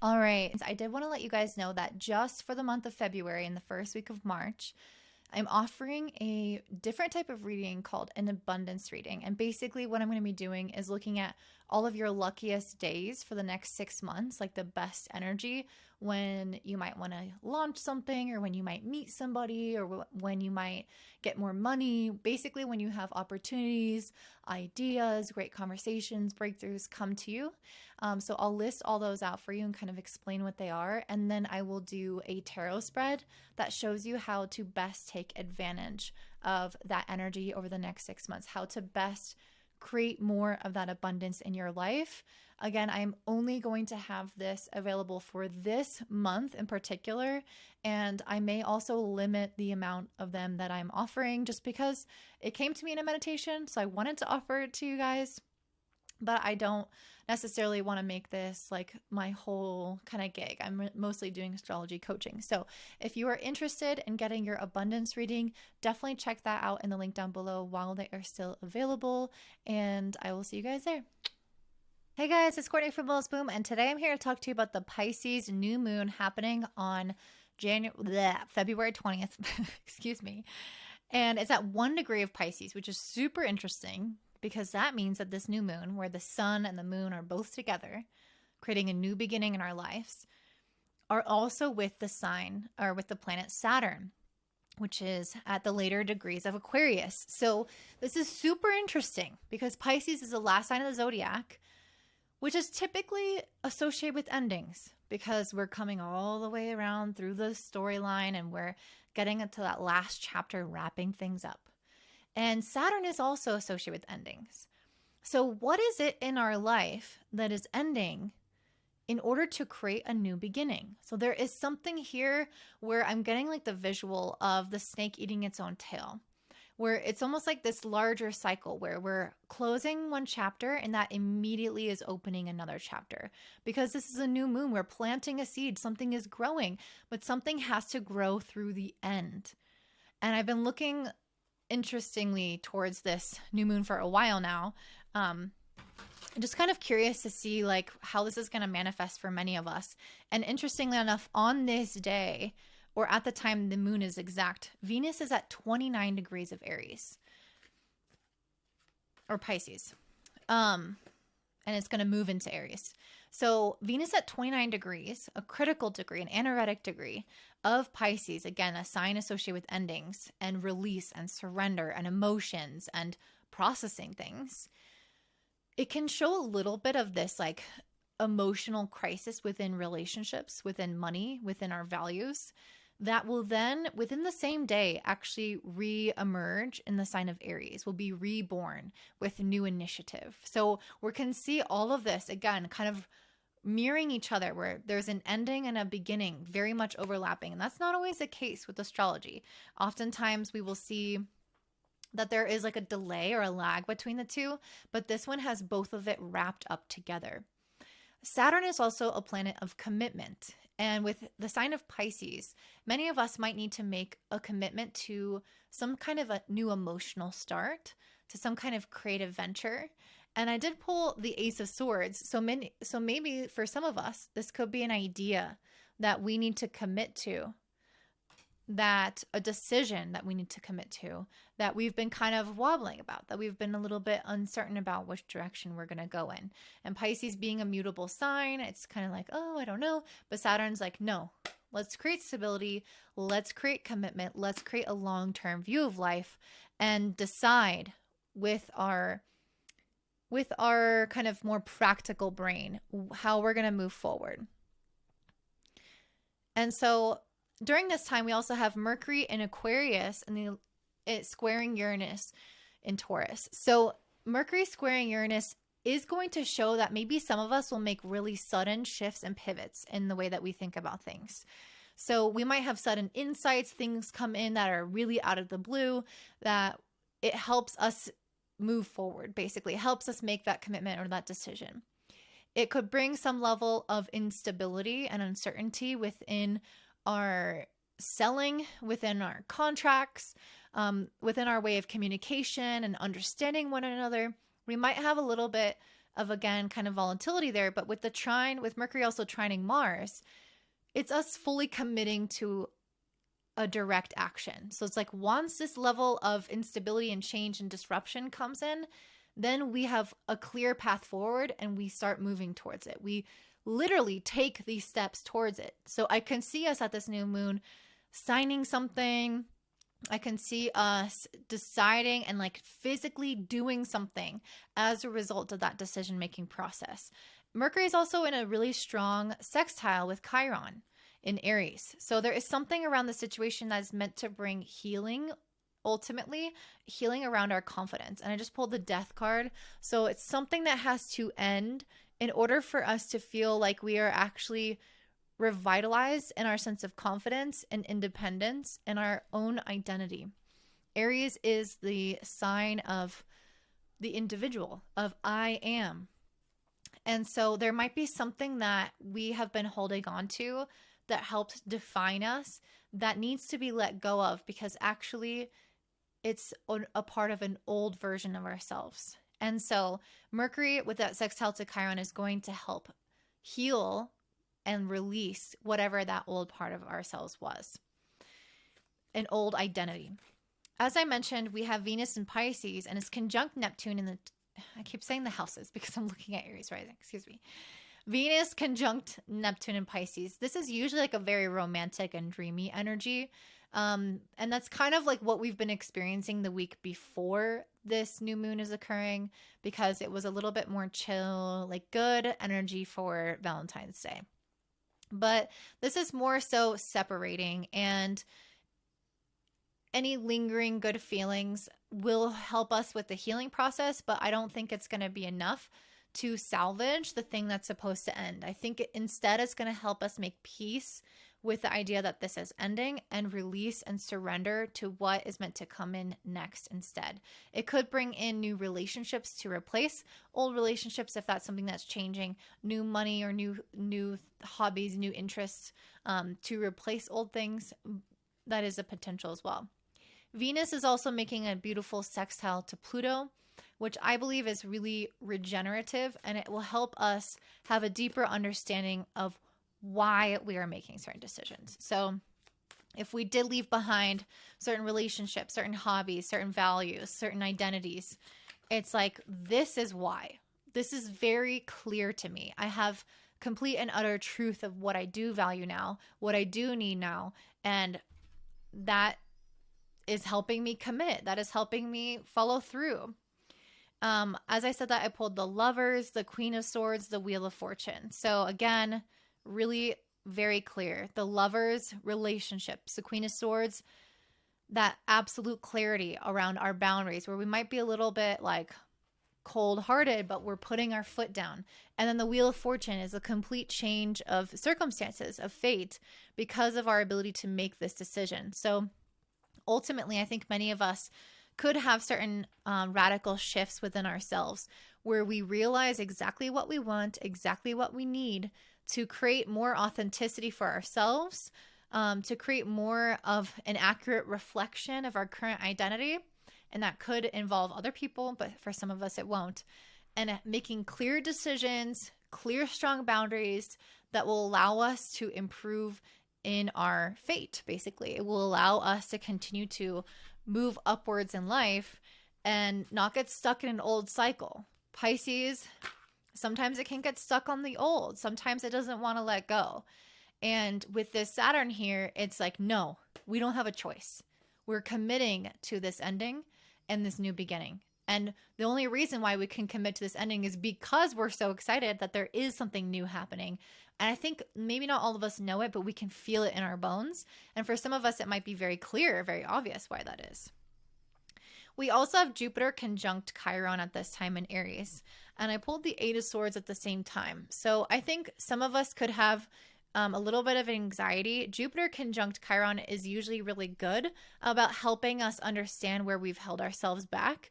All right. I did want to let you guys know that just for the month of February and the first week of March, I'm offering a different type of reading called an abundance reading. And basically, what I'm going to be doing is looking at all of your luckiest days for the next 6 months, like the best energy when you might want to launch something, or when you might meet somebody, or when you might get more money. Basically, when you have opportunities, ideas, great conversations, breakthroughs come to you. So I'll list all those out for you and kind of explain what they are. And then I will do a tarot spread that shows you how to best take advantage of that energy over the next 6 months, how to best create more of that abundance in your life. Again, I'm only going to have this available for this month in particular, and I may also limit the amount of them that I'm offering just because it came to me in a meditation, so I wanted to offer it to you guys. But I don't necessarily want to make this like my whole kind of gig. I'm mostly doing astrology coaching. So if you are interested in getting your abundance reading, definitely check that out in the link down below while they are still available. And I will see you guys there. Hey guys, it's Courtney from Willis Boom, and today I'm here to talk to you about the Pisces new moon happening on February 20th. Excuse me. And it's at 1 degree of Pisces, which is super interesting, because that means that this new moon, where the sun and the moon are both together, creating a new beginning in our lives, are also with the sign, or with the planet Saturn, which is at the later degrees of Aquarius. So this is super interesting because Pisces is the last sign of the zodiac, which is typically associated with endings, because we're coming all the way around through the storyline and we're getting into that last chapter, wrapping things up. And Saturn is also associated with endings. So what is it in our life that is ending in order to create a new beginning? So there is something here where I'm getting like the visual of the snake eating its own tail, where it's almost like this larger cycle where we're closing one chapter and that immediately is opening another chapter. Because this is a new moon, we're planting a seed, something is growing, but something has to grow through the end. And I've been looking interestingly towards this new moon for a while now. I'm just kind of curious to see like how this is going to manifest for many of us. And interestingly enough, on this day, or at the time the moon is exact, Venus is at 29 degrees of Aries or Pisces. And it's going to move into Aries. So Venus at 29 degrees, a critical degree, an anaretic degree of Pisces, again, a sign associated with endings and release and surrender and emotions and processing things. It can show a little bit of this like emotional crisis within relationships, within money, within our values, that will then, within the same day, actually re-emerge in the sign of Aries, will be reborn with new initiative. So we can see all of this, again, kind of mirroring each other, where there's an ending and a beginning very much overlapping. And that's not always the case with astrology. Oftentimes we will see that there is like a delay or a lag between the two, but this one has both of it wrapped up together. Saturn is also a planet of commitment. And with the sign of Pisces, many of us might need to make a commitment to some kind of a new emotional start, to some kind of creative venture. And I did pull the Ace of Swords. So maybe for some of us, this could be an idea that we need to commit to, that a decision that we need to commit to, that we've been kind of wobbling about, that we've been a little bit uncertain about which direction we're going to go in. And Pisces being a mutable sign, it's kind of like, oh, I don't know. But Saturn's like, no, let's create stability. Let's create commitment. Let's create a long-term view of life and decide with our kind of more practical brain how we're going to move forward. And so during this time, we also have Mercury in Aquarius and it's squaring Uranus in Taurus. So Mercury squaring Uranus is going to show that maybe some of us will make really sudden shifts and pivots in the way that we think about things. So we might have sudden insights, things come in that are really out of the blue, that it helps us move forward, basically. It helps us make that commitment or that decision. It could bring some level of instability and uncertainty within our selling, within our contracts, within our way of communication and understanding one another. We might have a little bit again, kind of volatility there. But with the trine, with Mercury also trining Mars, it's us fully committing to a direct action. So it's like once this level of instability and change and disruption comes in, then we have a clear path forward and we start moving towards it. We literally take these steps towards it. So I can see us at this new moon signing something. I can see us deciding and like physically doing something as a result of that decision-making process. Mercury is also in a really strong sextile with Chiron in Aries. So there is something around the situation that is meant to bring healing, ultimately healing around our confidence. And I just pulled the Death card. So it's something that has to end in order for us to feel like we are actually revitalized in our sense of confidence and independence and our own identity. Aries is the sign of the individual, of I am. And so there might be something that we have been holding on to that helped define us that needs to be let go of, because actually it's a part of an old version of ourselves. And so Mercury with that sextile to Chiron is going to help heal and release whatever that old part of ourselves was, an old identity. As I mentioned, we have Venus in Pisces and it's conjunct Neptune in the, I keep saying the houses because I'm looking at Aries Rising, excuse me. Venus conjunct Neptune in Pisces. This is usually like a very romantic and dreamy energy. And that's kind of like what we've been experiencing the week before this new moon is occurring, because it was a little bit more chill, like good energy for Valentine's Day. But this is more so separating, and any lingering good feelings will help us with the healing process, but I don't think it's going to be enough to salvage the thing that's supposed to end. I think instead it's going to help us make peace with the idea that this is ending and release and surrender to what is meant to come in next instead. It could bring in new relationships to replace old relationships if that's something that's changing, new money or new hobbies, new interests to replace old things. That is a potential as well. Venus is also making a beautiful sextile to Pluto, which I believe is really regenerative, and it will help us have a deeper understanding of why we are making certain decisions. So if we did leave behind certain relationships, certain hobbies, certain values, certain identities, it's like, this is why. This is very clear to me. I have complete and utter truth of what I do value now, what I do need now, and that is helping me commit. That is helping me follow through. As I said that, I pulled the Lovers, the Queen of Swords, the Wheel of Fortune. So again, really very clear. The Lovers, relationships. The Queen of Swords, that absolute clarity around our boundaries, where we might be a little bit like cold-hearted, but we're putting our foot down. And then the Wheel of Fortune is a complete change of circumstances, of fate, because of our ability to make this decision. So ultimately, I think many of us could have certain radical shifts within ourselves where we realize exactly what we want, exactly what we need to create more authenticity for ourselves, to create more of an accurate reflection of our current identity. And that could involve other people, but for some of us it won't. And making clear decisions, clear, strong boundaries that will allow us to improve in our fate, basically. It will allow us to continue to move upwards in life and not get stuck in an old cycle. Pisces, sometimes it can get stuck on the old. Sometimes it doesn't want to let go. And with this Saturn here, it's like, no, we don't have a choice. We're committing to this ending and this new beginning. And the only reason why we can commit to this ending is because we're so excited that there is something new happening. And I think maybe not all of us know it, but we can feel it in our bones. And for some of us, it might be very clear, very obvious why that is. We also have Jupiter conjunct Chiron at this time in Aries. And I pulled the Eight of Swords at the same time. So I think some of us could have a little bit of anxiety. Jupiter conjunct Chiron is usually really good about helping us understand where we've held ourselves back.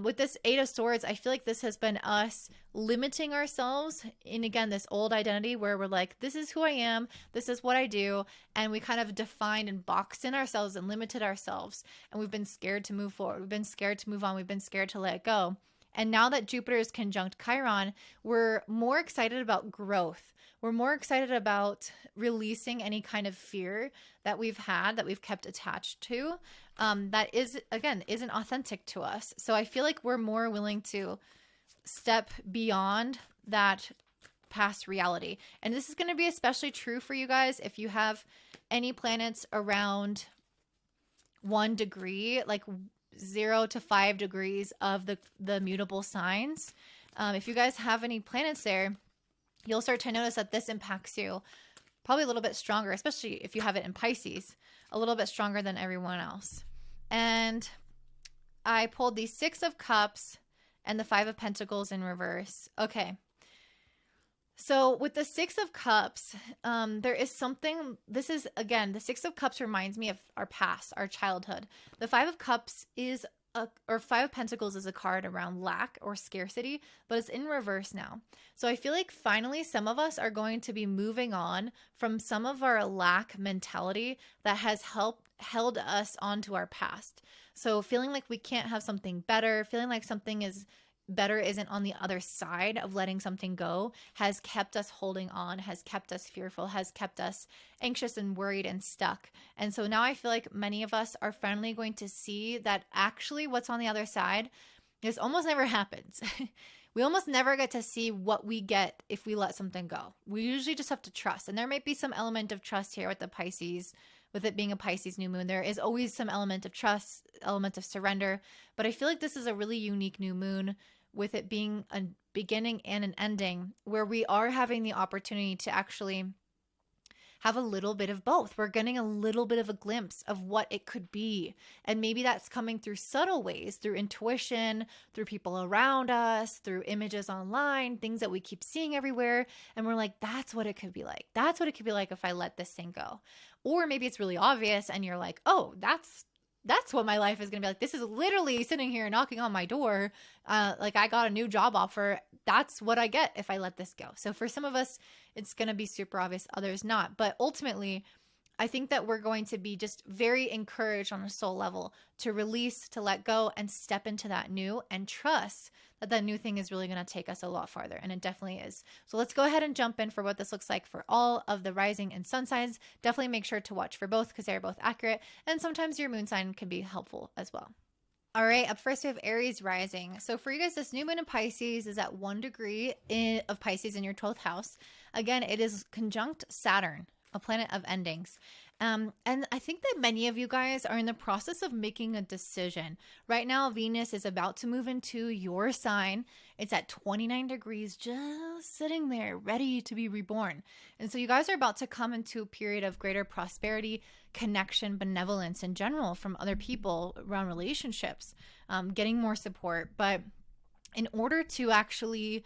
With this Eight of Swords, I feel like this has been us limiting ourselves in, again, this old identity where we're like, this is who I am, this is what I do, and we kind of defined and boxed in ourselves and limited ourselves, and we've been scared to move forward. We've been scared to move on. We've been scared to let go. And now that Jupiter is conjunct Chiron, we're more excited about growth. We're more excited about releasing any kind of fear that we've had, that we've kept attached to, that is, again, isn't authentic to us. So I feel like we're more willing to step beyond that past reality. And this is going to be especially true for you guys if you have any planets around 1 degree, like 0 to 5 degrees of the mutable signs. If you guys have any planets there, you'll start to notice that this impacts you probably a little bit stronger, especially if you have it in Pisces, a little bit stronger than everyone else. And I pulled the 6 of Cups and the 5 of Pentacles in reverse. Okay. So with the 6 of Cups, there is something, this is, again, the 6 of Cups reminds me of our past, our childhood. The 5 of Cups is, or 5 of Pentacles is a card around lack or scarcity, but it's in reverse now. So I feel like finally some of us are going to be moving on from some of our lack mentality that has held us onto our past. So feeling like we can't have something better, feeling like something is better isn't on the other side of letting something go, has kept us holding on, has kept us fearful, has kept us anxious and worried and stuck. And so now I feel like many of us are finally going to see that actually what's on the other side, this almost never happens. We almost never get to see what we get if we let something go. We usually just have to trust. And there might be some element of trust here with the Pisces, with it being a Pisces new moon. There is always some element of trust, element of surrender. But I feel like this is a really unique new moon, with it being a beginning and an ending, where we are having the opportunity to actually have a little bit of both. We're getting a little bit of a glimpse of what it could be. And maybe that's coming through subtle ways, through intuition, through people around us, through images online, things that we keep seeing everywhere. And we're like, that's what it could be like. That's what it could be like if I let this thing go. Or maybe it's really obvious and you're like, oh, that's what my life is going to be like. This is literally sitting here knocking on my door. Like I got a new job offer. That's what I get if I let this go. So for some of us, it's going to be super obvious, others not. But ultimately, I think that we're going to be just very encouraged on a soul level to release, to let go, and step into that new and trust that that new thing is really going to take us a lot farther. And it definitely is. So let's go ahead and jump in for what this looks like for all of the rising and sun signs. Definitely make sure to watch for both because they're both accurate. And sometimes your moon sign can be helpful as well. All right, up first we have Aries Rising. So for you guys, this new moon in Pisces is at 1 degree of Pisces in your 12th house. Again, it is conjunct Saturn, a planet of endings. And I think that many of you guys are in the process of making a decision. Right now, Venus is about to move into your sign. It's at 29 degrees, just sitting there, ready to be reborn. And so you guys are about to come into a period of greater prosperity, connection, benevolence in general from other people around relationships, getting more support. But in order to actually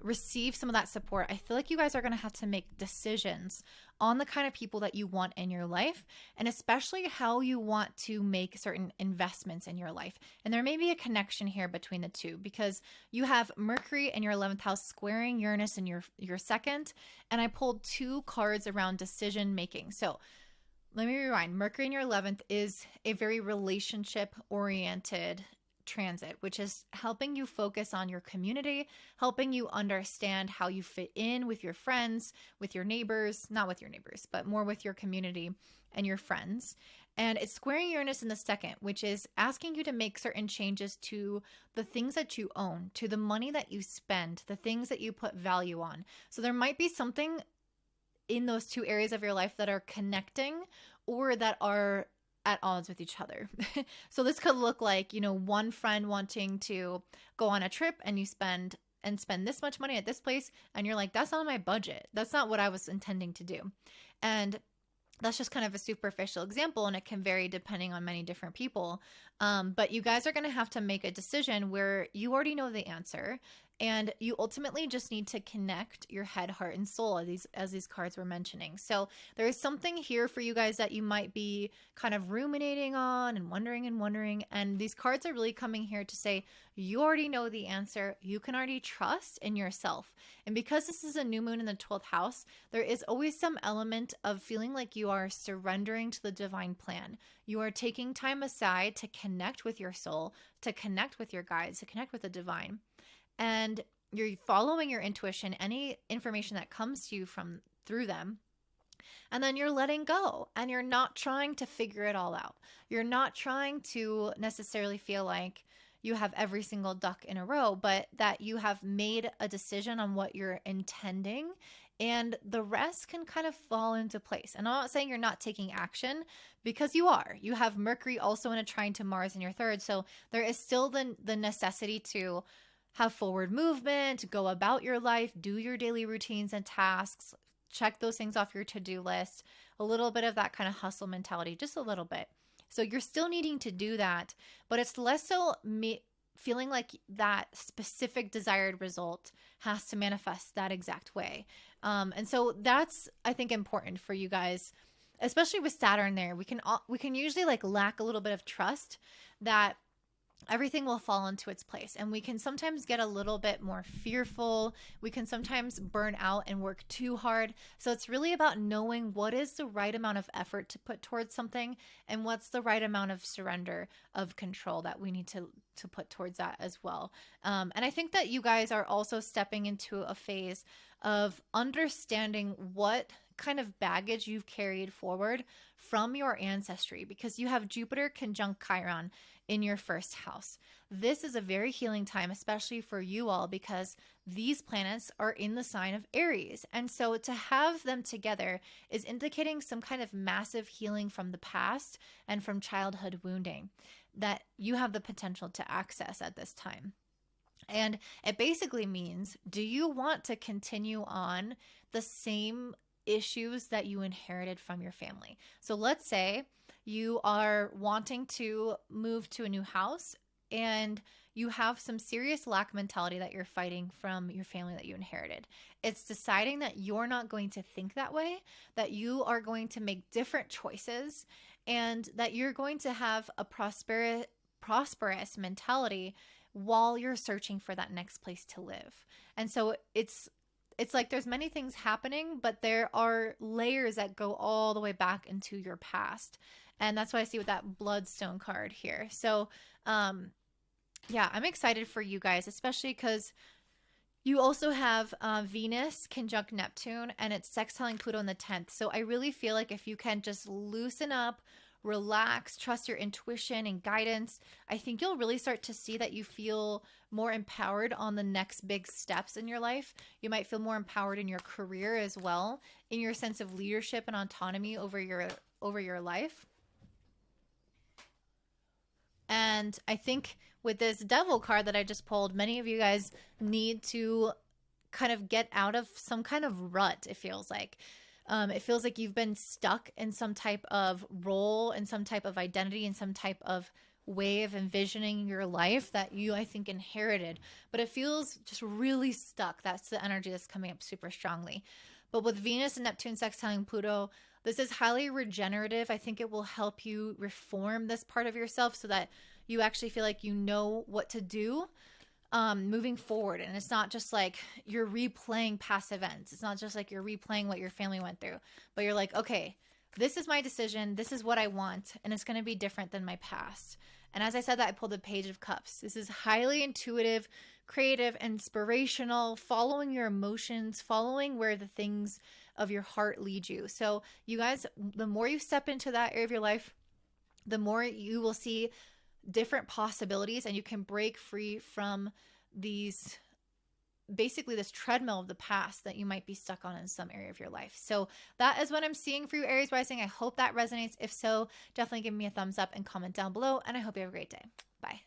receive some of that support, I feel like you guys are going to have to make decisions on the kind of people that you want in your life, and especially how you want to make certain investments in your life. And there may be a connection here between the two because you have Mercury in your 11th house squaring Uranus in your second, and I pulled 2 cards around decision making. So let me rewind. Mercury in your 11th is a very relationship oriented transit, which is helping you focus on your community, helping you understand how you fit in with your friends, with your neighbors, not with your neighbors, but more with your community and your friends. And it's squaring Uranus in the second, which is asking you to make certain changes to the things that you own, to the money that you spend, the things that you put value on. So there might be something in those 2 areas of your life that are connecting or that are at odds with each other. So this could look like, one friend wanting to go on a trip and you spend this much money at this place. And you're like, that's not my budget. That's not what I was intending to do. And that's just kind of a superficial example, and it can vary depending on many different people. But you guys are going to have to make a decision where you already know the answer. And you ultimately just need to connect your head, heart, and soul, as these cards were mentioning. So there is something here for you guys that you might be kind of ruminating on and wondering and wondering. And these cards are really coming here to say, you already know the answer. You can already trust in yourself. And because this is a new moon in the 12th house, there is always some element of feeling like you are surrendering to the divine plan. You are taking time aside to connect with your soul, to connect with your guides, to connect with the divine. And you're following your intuition, any information that comes to you through them. And then you're letting go, and you're not trying to figure it all out. You're not trying to necessarily feel like you have every single duck in a row, but that you have made a decision on what you're intending, and the rest can kind of fall into place. And I'm not saying you're not taking action, because you are. You have Mercury also in a trine to Mars in your third. So there is still the necessity to have forward movement, go about your life, do your daily routines and tasks, check those things off your to-do list, a little bit of that kind of hustle mentality, just a little bit. So you're still needing to do that, but it's less so feeling like that specific desired result has to manifest that exact way. And so that's, I think, important for you guys, especially with Saturn there. We can usually like lack a little bit of trust that everything will fall into its place. And we can sometimes get a little bit more fearful. We can sometimes burn out and work too hard. So it's really about knowing what is the right amount of effort to put towards something, and what's the right amount of surrender, of control that we need to put towards that as well. And I think that you guys are also stepping into a phase of understanding what kind of baggage you've carried forward from your ancestry, because you have Jupiter conjunct Chiron in your first house. This is a very healing time, especially for you all, because these planets are in the sign of Aries. And so to have them together is indicating some kind of massive healing from the past and from childhood wounding that you have the potential to access at this time. And it basically means, do you want to continue on the same issues that you inherited from your family? So let's say you are wanting to move to a new house and you have some serious lack mentality that you're fighting from your family that you inherited. It's deciding that you're not going to think that way, that you are going to make different choices, and that you're going to have a prosperous mentality while you're searching for that next place to live. And so it's like there's many things happening, but there are layers that go all the way back into your past. And that's what I see with that Bloodstone card here. So, yeah, I'm excited for you guys, especially because you also have Venus conjunct Neptune, and it's sextiling Pluto in the 10th. So I really feel like if you can just loosen up, relax, trust your intuition and guidance, I think you'll really start to see that you feel more empowered on the next big steps in your life. You might feel more empowered in your career as well, in your sense of leadership and autonomy over your life. And I think with this Devil card that I just pulled, many of you guys need to kind of get out of some kind of rut, it feels like. It feels like you've been stuck in some type of role, in some type of identity, in some type of way of envisioning your life that you, I think, inherited. But it feels just really stuck. That's the energy that's coming up super strongly. But with Venus and Neptune sextiling Pluto, this is highly regenerative. I think it will help you reform this part of yourself so that you actually feel like you know what to do moving forward. And it's not just like you're replaying past events. It's not just like you're replaying what your family went through, but you're like, okay, this is my decision. This is what I want. And it's going to be different than my past. And as I said that, I pulled the Page of Cups. This is highly intuitive, creative, inspirational, following your emotions, following where the things of your heart lead you. So you guys, the more you step into that area of your life, the more you will see different possibilities, and you can break free from these, basically this treadmill of the past that you might be stuck on in some area of your life. So that is what I'm seeing for you, Aries Rising. I hope that resonates. If so, definitely give me a thumbs up and comment down below, and I hope you have a great day. Bye.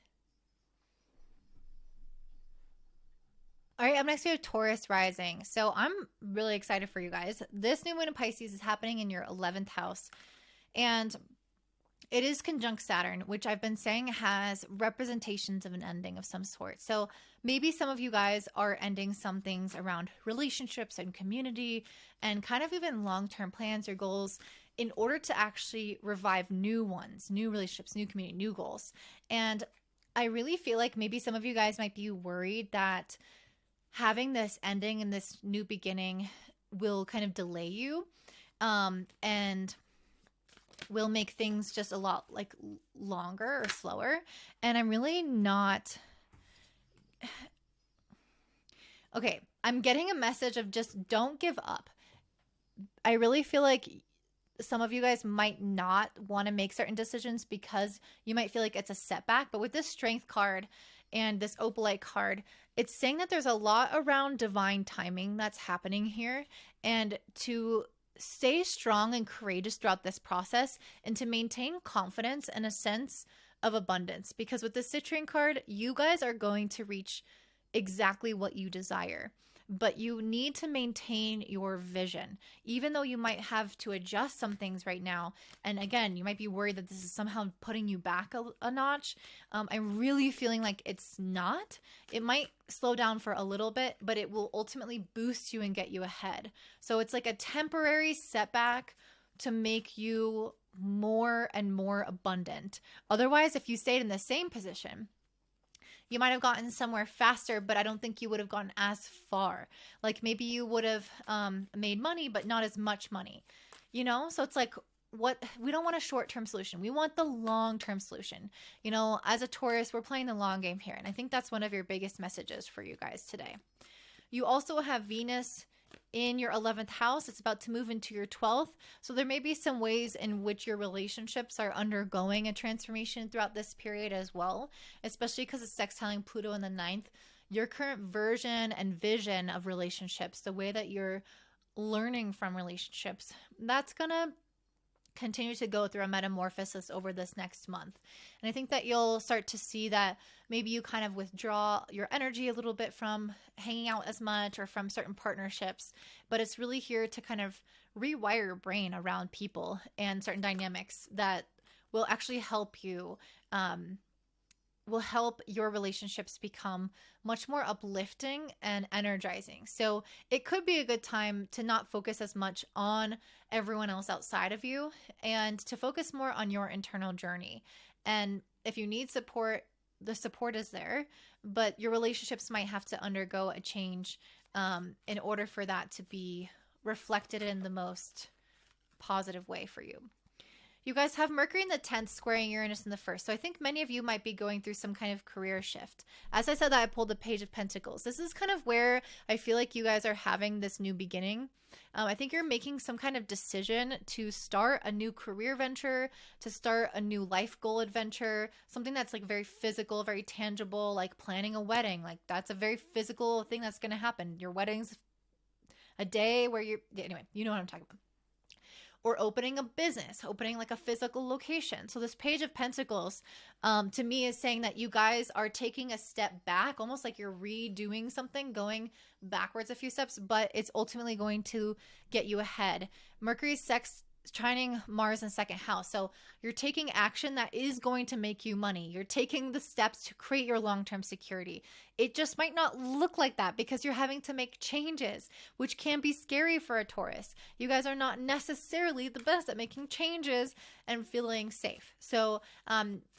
All right, up next we have Taurus Rising. So I'm really excited for you guys. This new moon in Pisces is happening in your 11th house. And it is conjunct Saturn, which I've been saying has representations of an ending of some sort. So maybe some of you guys are ending some things around relationships and community and kind of even long-term plans or goals in order to actually revive new ones, new relationships, new community, new goals. And I really feel like maybe some of you guys might be worried that having this ending and this new beginning will kind of delay you, and will make things just a lot like longer or slower. And I'm really not. Okay, I'm getting a message of just don't give up. I really feel like some of you guys might not want to make certain decisions because you might feel like it's a setback. But with this strength card and this opalite card, it's saying that there's a lot around divine timing that's happening here, and to stay strong and courageous throughout this process and to maintain confidence and a sense of abundance. Because with the citrine card, you guys are going to reach exactly what you desire, but you need to maintain your vision, even though you might have to adjust some things right now. And again, you might be worried that this is somehow putting you back a notch. I'm really feeling like it's not. It might slow down for a little bit, but it will ultimately boost you and get you ahead. So it's like a temporary setback to make you more and more abundant. Otherwise, if you stayed in the same position, you might have gotten somewhere faster, but I don't think you would have gotten as far. Like maybe you would have made money, but not as much money, you know? So it's like, what we don't want a short-term solution. We want the long-term solution. You know, as a Taurus, we're playing the long game here. And I think that's one of your biggest messages for you guys today. You also have Venus in your 11th house. It's about to move into your 12th. So there may be some ways in which your relationships are undergoing a transformation throughout this period as well, especially because it's sextiling Pluto in the 9th. Your current version and vision of relationships, the way that you're learning from relationships, that's going to continue to go through a metamorphosis over this next month. And I think that you'll start to see that maybe you kind of withdraw your energy a little bit from hanging out as much or from certain partnerships, but it's really here to kind of rewire your brain around people and certain dynamics that will actually help you, will help your relationships become much more uplifting and energizing. So it could be a good time to not focus as much on everyone else outside of you and to focus more on your internal journey. And if you need support, the support is there, but your relationships might have to undergo a change in order for that to be reflected in the most positive way for you. You guys have Mercury in the 10th squaring Uranus in the 1st. So I think many of you might be going through some kind of career shift. As I said, that I pulled the Page of Pentacles. This is kind of where I feel like you guys are having this new beginning. I think you're making some kind of decision to start a new career venture, to start a new life goal adventure, something that's like very physical, very tangible, like planning a wedding. Like that's a very physical thing that's going to happen. Your wedding's a day where anyway, you know what I'm talking about. Or opening a business, opening like a physical location. So this Page of Pentacles to me is saying that you guys are taking a step back, almost like you're redoing something, going backwards a few steps, but it's ultimately going to get you ahead. Mercury's trining Mars in second house. So you're taking action that is going to make you money. You're taking the steps to create your long-term security. It just might not look like that because you're having to make changes, which can be scary for a Taurus. You guys are not necessarily the best at making changes and feeling safe. So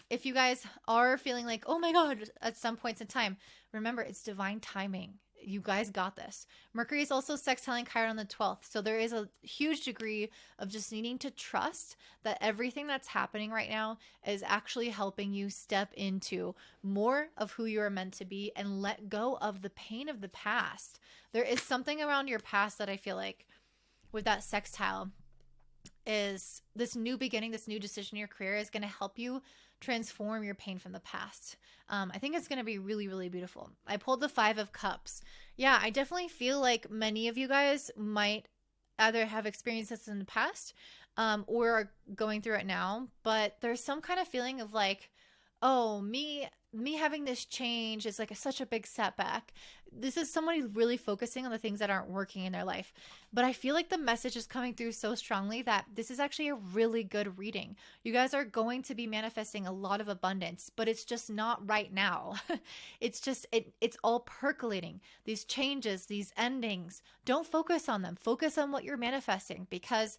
if you guys are feeling like, oh my God, at some points in time, remember it's divine timing. You guys got this. Mercury is also sextiling Chiron on the 12th. So there is a huge degree of just needing to trust that everything that's happening right now is actually helping you step into more of who you are meant to be and let go of the pain of the past. There is something around your past that I feel like with that sextile is this new beginning, this new decision in your career is going to help you transform your pain from the past. I think it's going to be really, really beautiful. I pulled the 5 of Cups. Yeah, I definitely feel like many of you guys might either have experienced this in the past or are going through it now, but there's some kind of feeling of like, oh, me me having this change is like such a big setback. This is somebody really focusing on the things that aren't working in their life. But I feel like the message is coming through so strongly that this is actually a really good reading. You guys are going to be manifesting a lot of abundance, but it's just not right now. It's just, it's all percolating. These changes, these endings, don't focus on them. Focus on what you're manifesting, because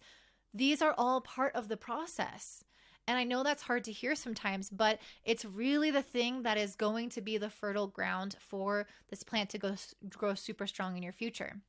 these are all part of the process. And I know that's hard to hear sometimes, but it's really the thing that is going to be the fertile ground for this plant to grow super strong in your future.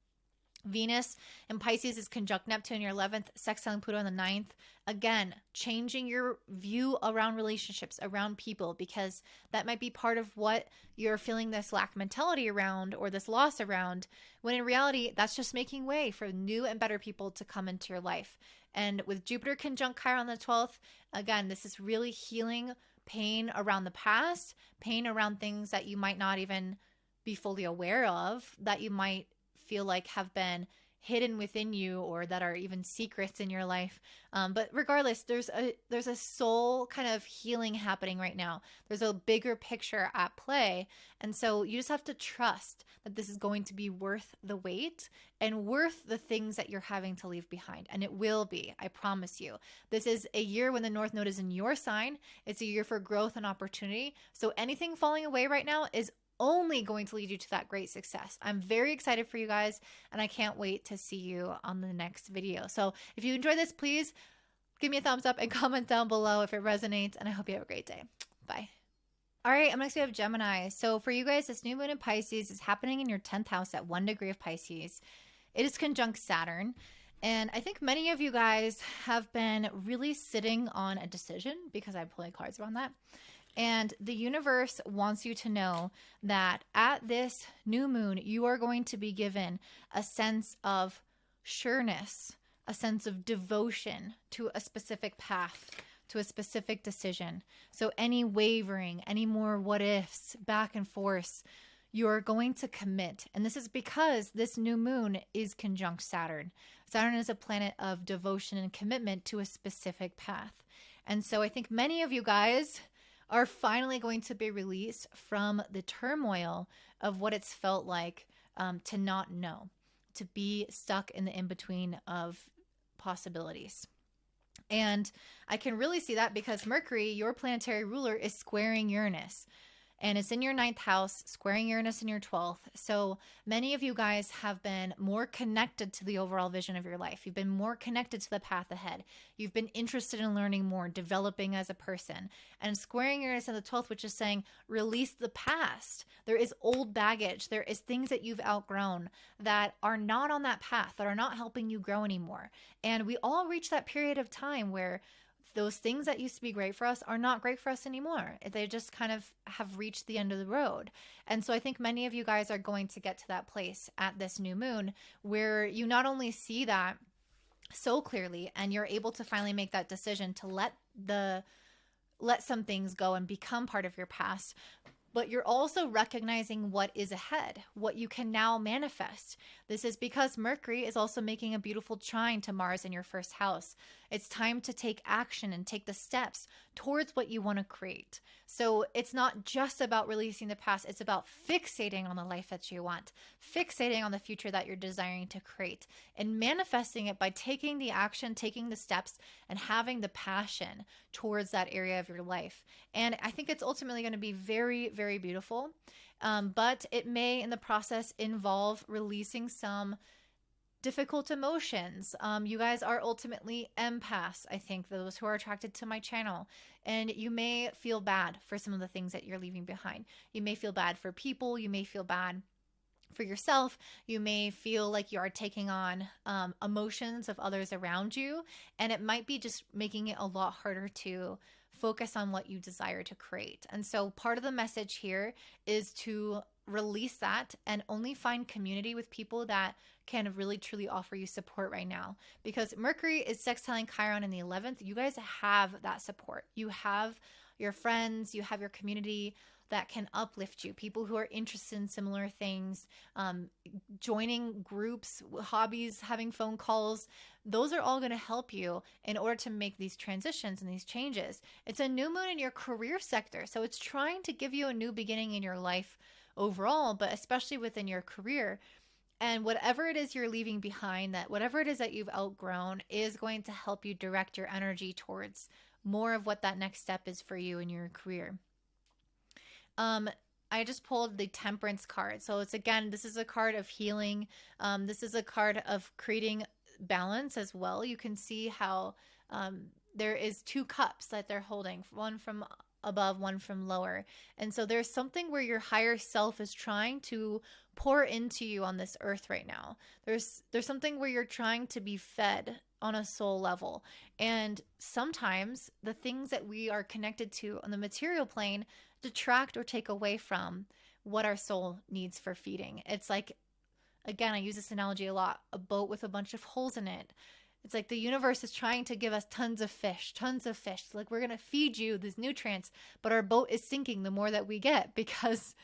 Venus in Pisces is conjunct Neptune in your 11th, sextiling Pluto in the 9th. Again, changing your view around relationships, around people, because that might be part of what you're feeling this lack mentality around or this loss around, when in reality, that's just making way for new and better people to come into your life. And with Jupiter conjunct Chiron on the 12th, again, this is really healing pain around the past, pain around things that you might not even be fully aware of, that you might feel like have been hidden within you, or that are even secrets in your life. But regardless, there's a soul kind of healing happening right now. There's a bigger picture at play. And so you just have to trust that this is going to be worth the wait and worth the things that you're having to leave behind. And it will be, I promise you. This is a year when the North Node is in your sign. It's a year for growth and opportunity. So anything falling away right now is only going to lead you to that great success. I'm very excited for you guys, and I can't wait to see you on the next video. So if you enjoyed this, please give me a thumbs up and comment down below if it resonates, and I hope you have a great day. Bye. All right, up next we have Gemini. So for you guys, this new moon in Pisces is happening in your 10th house at 1 degree of Pisces. It is conjunct Saturn. And I think many of you guys have been really sitting on a decision, because I'm pulling cards around that. And the universe wants you to know that at this new moon, you are going to be given a sense of sureness, a sense of devotion to a specific path, to a specific decision. So any wavering, any more what ifs, back and forth, you're going to commit. And this is because this new moon is conjunct Saturn. Saturn is a planet of devotion and commitment to a specific path. And so I think many of you guys are finally going to be released from the turmoil of what it's felt like to not know, to be stuck in the in-between of possibilities. And I can really see that because Mercury, your planetary ruler, is squaring Uranus. And it's in your 9th house, squaring Uranus in your 12th. So many of you guys have been more connected to the overall vision of your life. You've been more connected to the path ahead. You've been interested in learning more, developing as a person. And squaring Uranus in the 12th, which is saying, release the past. There is old baggage. There is things that you've outgrown that are not on that path, that are not helping you grow anymore. And we all reach that period of time where those things that used to be great for us are not great for us anymore. They just kind of have reached the end of the road. And so I think many of you guys are going to get to that place at this new moon where you not only see that so clearly and you're able to finally make that decision to let some things go and become part of your past, but you're also recognizing what is ahead, what you can now manifest. This is because Mercury is also making a beautiful trine to Mars in your 1st house. It's time to take action and take the steps towards what you want to create. So it's not just about releasing the past. It's about fixating on the life that you want, fixating on the future that you're desiring to create, and manifesting it by taking the action, taking the steps, and having the passion towards that area of your life. And I think it's ultimately going to be very, very beautiful. But it may, in the process, involve releasing some difficult emotions. You guys are ultimately empaths, I think, those who are attracted to my channel. And you may feel bad for some of the things that you're leaving behind. You may feel bad for people. You may feel bad for yourself. You may feel like you are taking on emotions of others around you. And it might be just making it a lot harder to focus on what you desire to create. And so part of the message here is to release that and only find community with people that can really truly offer you support right now. Because Mercury is sextiling Chiron in the 11th. You guys have that support. You have your friends, you have your community that can uplift you, people who are interested in similar things, joining groups, hobbies, having phone calls. Those are all going to help you in order to make these transitions and these changes. It's a new moon in your career sector, so it's trying to give you a new beginning in your life overall, but especially within your career. And whatever it is you're leaving behind, that whatever it is that you've outgrown is going to help you direct your energy towards more of what that next step is for you in your career. I just pulled the Temperance card. So it's, again, this is a card of healing. This is a card of creating balance as well. You can see how there is two cups that they're holding, one from above, one from lower. And so there's something where your higher self is trying to pour into you on this earth right now. There's something where you're trying to be fed on a soul level. And sometimes the things that we are connected to on the material plane detract or take away from what our soul needs for feeding. It's like, again, I use this analogy a lot, a boat with a bunch of holes in it. It's like the universe is trying to give us tons of fish. Like, we're going to feed you these nutrients, but our boat is sinking the more that we get because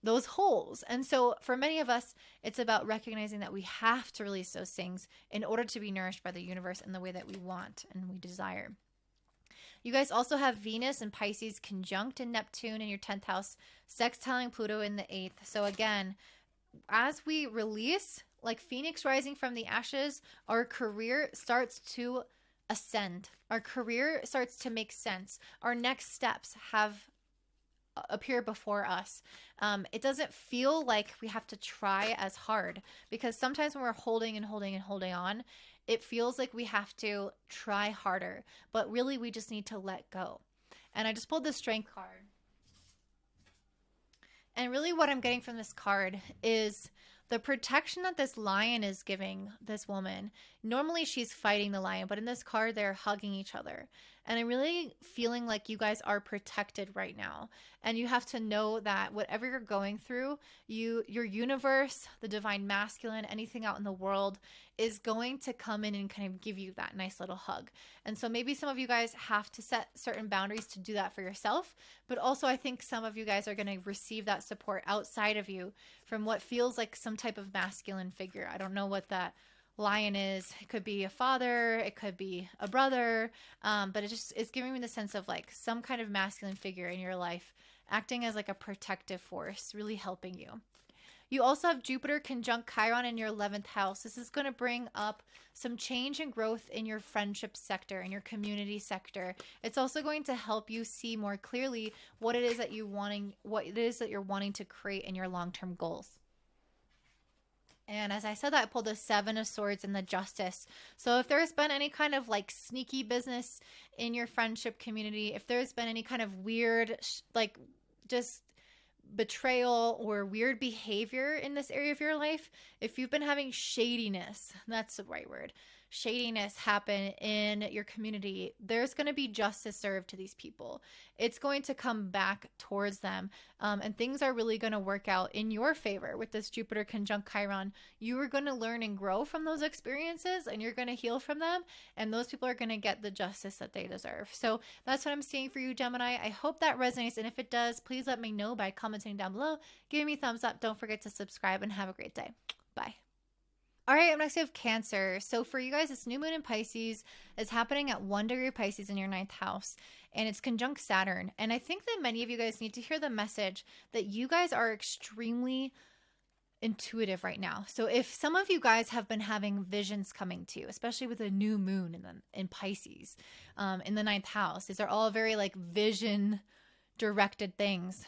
those holes. And so for many of us, it's about recognizing that we have to release those things in order to be nourished by the universe in the way that we want and we desire. You guys also have Venus and Pisces conjunct in Neptune in your 10th house, sextiling Pluto in the 8th. So again, as we release, like Phoenix rising from the ashes, our career starts to ascend. Our career starts to make sense. Our next steps appear before us. It doesn't feel like we have to try as hard, because sometimes when we're holding on, it feels like we have to try harder, but really we just need to let go. And I just pulled the Strength card. And really what I'm getting from this card is the protection that this lion is giving this woman. Normally she's fighting the lion, but in this card, they're hugging each other. And I'm really feeling like you guys are protected right now. And you have to know that whatever you're going through, your universe, the divine masculine, anything out in the world is going to come in and kind of give you that nice little hug. And so maybe some of you guys have to set certain boundaries to do that for yourself. But also I think some of you guys are going to receive that support outside of you from what feels like some type of masculine figure. I don't know what that lion is. It could be a father, it could be a brother, but it's giving me the sense of like some kind of masculine figure in your life acting as like a protective force, really helping you. You also have Jupiter conjunct Chiron in your 11th house. This is going to bring up some change and growth in your friendship sector, in your community sector. It's also going to help you see more clearly what it is that you're wanting to create in your long-term goals. And as I said that, I pulled the 7 of Swords and the Justice. So if there's been any kind of like sneaky business in your friendship community, if there's been any kind of weird, like just betrayal or weird behavior in this area of your life, if you've been having shadiness, that's the right word, shadiness happen in your community, there's going to be justice served to these people. It's going to come back towards them. And things are really going to work out in your favor with this Jupiter conjunct Chiron. You are going to learn and grow from those experiences, and you're going to heal from them. And those people are going to get the justice that they deserve. So that's what I'm seeing for you, Gemini. I hope that resonates. And if it does, please let me know by commenting down below. Give me a thumbs up. Don't forget to subscribe, and have a great day. Bye. All right, up next we have Cancer. So for you guys, this new moon in Pisces is happening at 1 degree Pisces in your 9th house, and it's conjunct Saturn. And I think that many of you guys need to hear the message that you guys are extremely intuitive right now. So if some of you guys have been having visions coming to you, especially with a new moon in Pisces in the 9th house, these are all very like vision directed things.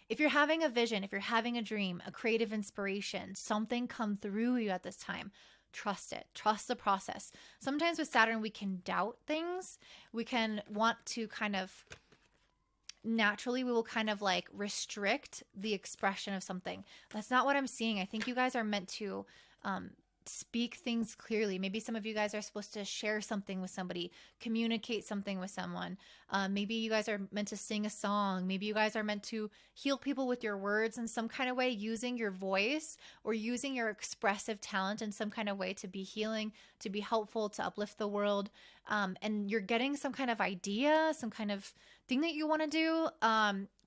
If you're having a vision, if you're having a dream, a creative inspiration, something come through you at this time, trust it. Trust the process. Sometimes with Saturn, we can doubt things. We can want to kind of naturally, we will kind of like restrict the expression of something. That's not what I'm seeing. I think you guys are meant to speak things clearly. Maybe some of you guys are supposed to share something with somebody, communicate something with someone. Maybe you guys are meant to sing a song. Maybe you guys are meant to heal people with your words in some kind of way, using your voice or using your expressive talent in some kind of way to be healing, to be helpful, to uplift the world. And you're getting some kind of idea, some kind of thing that you want to do,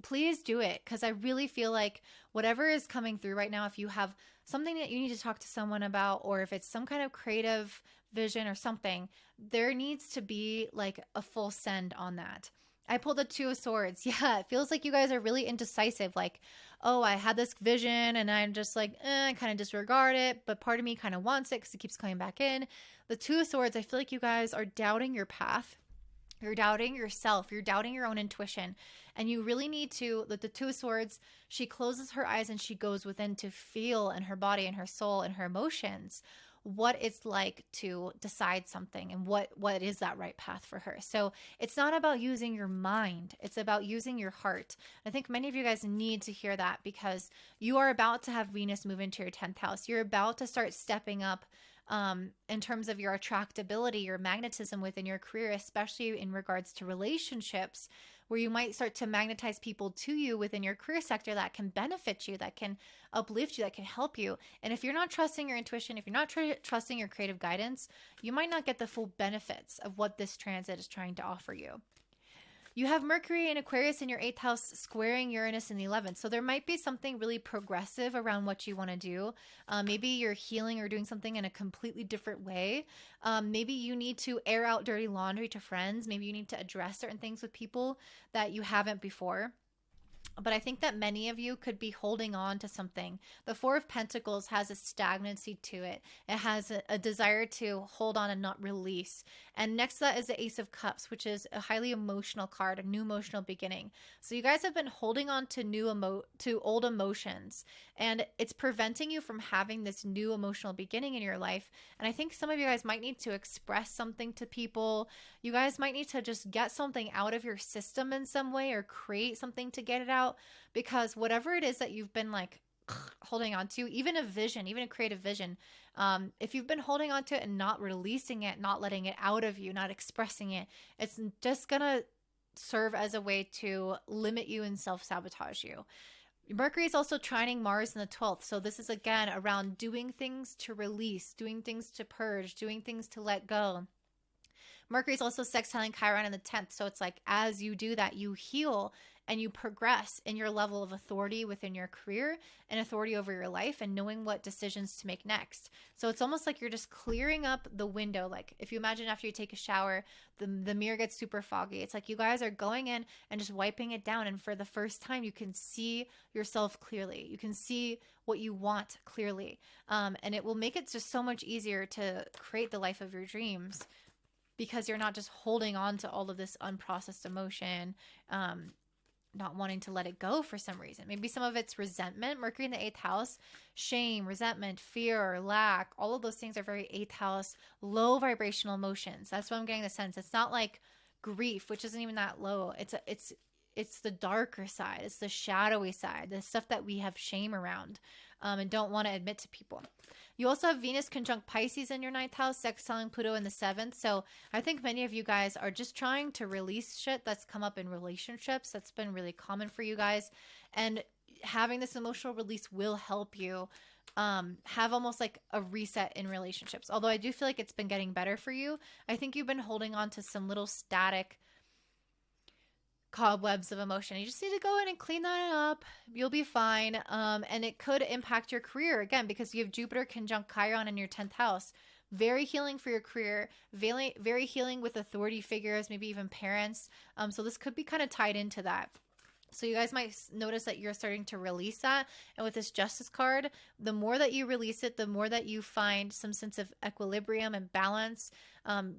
please do it. Because I really feel like whatever is coming through right now, if you have something that you need to talk to someone about, or if it's some kind of creative vision or something, there needs to be like a full send on that. I pulled the Two of Swords. Yeah, it feels like you guys are really indecisive. Like, oh, I had this vision and I'm just like, I kind of disregard it. But part of me kind of wants it because it keeps coming back in. The Two of Swords, I feel like you guys are doubting your path. You're doubting yourself. You're doubting your own intuition. And you really need to, the Two of Swords, she closes her eyes and she goes within to feel in her body and her soul and her emotions what it's like to decide something and what is that right path for her. So it's not about using your mind. It's about using your heart. I think many of you guys need to hear that because you are about to have Venus move into your 10th house. You're about to start stepping up in terms of your attractability, your magnetism within your career, especially in regards to relationships, where you might start to magnetize people to you within your career sector that can benefit you, that can uplift you, that can help you. And if you're not trusting your intuition, if you're not trusting your creative guidance, you might not get the full benefits of what this transit is trying to offer you. You have Mercury and Aquarius in your 8th house squaring Uranus in the 11th. So there might be something really progressive around what you want to do. Maybe you're healing or doing something in a completely different way. Maybe you need to air out dirty laundry to friends. Maybe you need to address certain things with people that you haven't before. But I think that many of you could be holding on to something. The Four of Pentacles has a stagnancy to it. It has a desire to hold on and not release. And next to that is the Ace of Cups, which is a highly emotional card, a new emotional beginning. So you guys have been holding on to old emotions, and it's preventing you from having this new emotional beginning in your life. And I think some of you guys might need to express something to people. You guys might need to just get something out of your system in some way, or create something to get it out, because whatever it is that you've been like holding on to, even a vision, even a creative vision, if you've been holding on to it and not releasing it, not letting it out of you, not expressing it, it's just gonna serve as a way to limit you and self-sabotage you. Mercury is also trining Mars in the 12th. So this is again around doing things to release, doing things to purge, doing things to let go. Mercury is also sextiling Chiron in the 10th. So it's like as you do that, you heal and you progress in your level of authority within your career and authority over your life and knowing what decisions to make next. So it's almost like you're just clearing up the window. Like if you imagine after you take a shower, the mirror gets super foggy. It's like you guys are going in and just wiping it down. And for the first time, you can see yourself clearly. You can see what you want clearly. And it will make it just so much easier to create the life of your dreams, because you're not just holding on to all of this unprocessed emotion, not wanting to let it go for some reason. Maybe some of it's resentment. Mercury in the 8th house, shame, resentment, fear, lack, all of those things are very 8th house, low vibrational emotions. That's what I'm getting the sense. It's not like grief, which isn't even that low. It's the darker side. It's the shadowy side, the stuff that we have shame around and don't want to admit to people. You also have Venus conjunct Pisces in your 9th house, sextiling Pluto in the 7th. So I think many of you guys are just trying to release shit that's come up in relationships. That's been really common for you guys. And having this emotional release will help you have almost like a reset in relationships. Although I do feel like it's been getting better for you. I think you've been holding on to some little static cobwebs of emotion. You just need to go in and clean that up. You'll be fine. And it could impact your career again, because you have Jupiter conjunct Chiron in your 10th house. Very healing for your career, very healing with authority figures, maybe even parents. So this could be kind of tied into that. So you guys might notice that you're starting to release that. And with this Justice card, the more that you release it, the more that you find some sense of equilibrium and balance.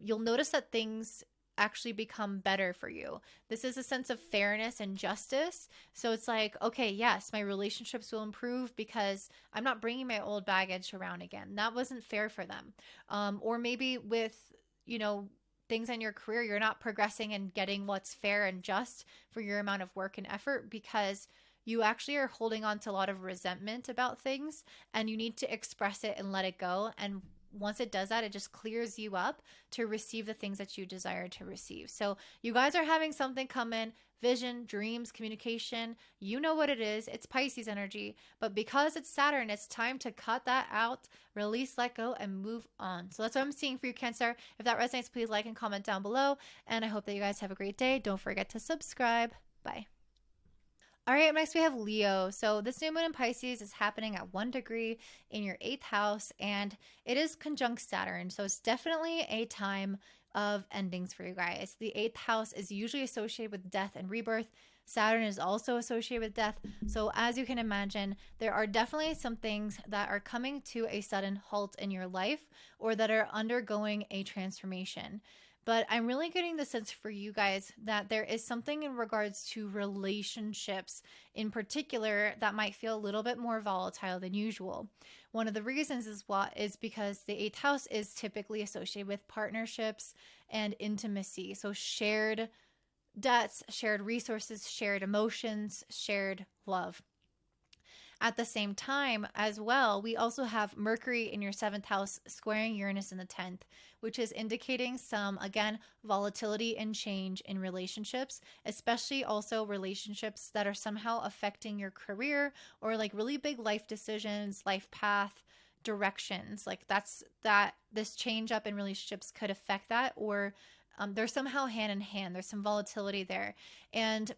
You'll notice that things actually become better for you. This is a sense of fairness and justice. So it's like, okay, yes, my relationships will improve because I'm not bringing my old baggage around again. That wasn't fair for them. Or maybe with, things in your career, you're not progressing and getting what's fair and just for your amount of work and effort, because you actually are holding on to a lot of resentment about things, and you need to express it and let it go. And once it does that, it just clears you up to receive the things that you desire to receive. So you guys are having something come in, vision, dreams, communication. You know what it is. It's Pisces energy. But because it's Saturn, it's time to cut that out, release, let go, and move on. So that's what I'm seeing for you, Cancer. If that resonates, please like and comment down below. And I hope that you guys have a great day. Don't forget to subscribe. Bye. All right, next we have Leo. So this new moon in Pisces is happening at 1 degree in your 8th house, and it is conjunct Saturn. So it's definitely a time of endings for you guys. The 8th house is usually associated with death and rebirth. Saturn is also associated with death. So as you can imagine, there are definitely some things that are coming to a sudden halt in your life or that are undergoing a transformation. But I'm really getting the sense for you guys that there is something in regards to relationships in particular that might feel a little bit more volatile than usual. One of the reasons is because the 8th house is typically associated with partnerships and intimacy. So shared debts, shared resources, shared emotions, shared love. At the same time as well, we also have Mercury in your 7th house squaring Uranus in the 10th, which is indicating some, again, volatility and change in relationships, especially also relationships that are somehow affecting your career or like really big life decisions, life path, directions. Like this change up in relationships could affect that, or they're somehow hand in hand. There's some volatility there. And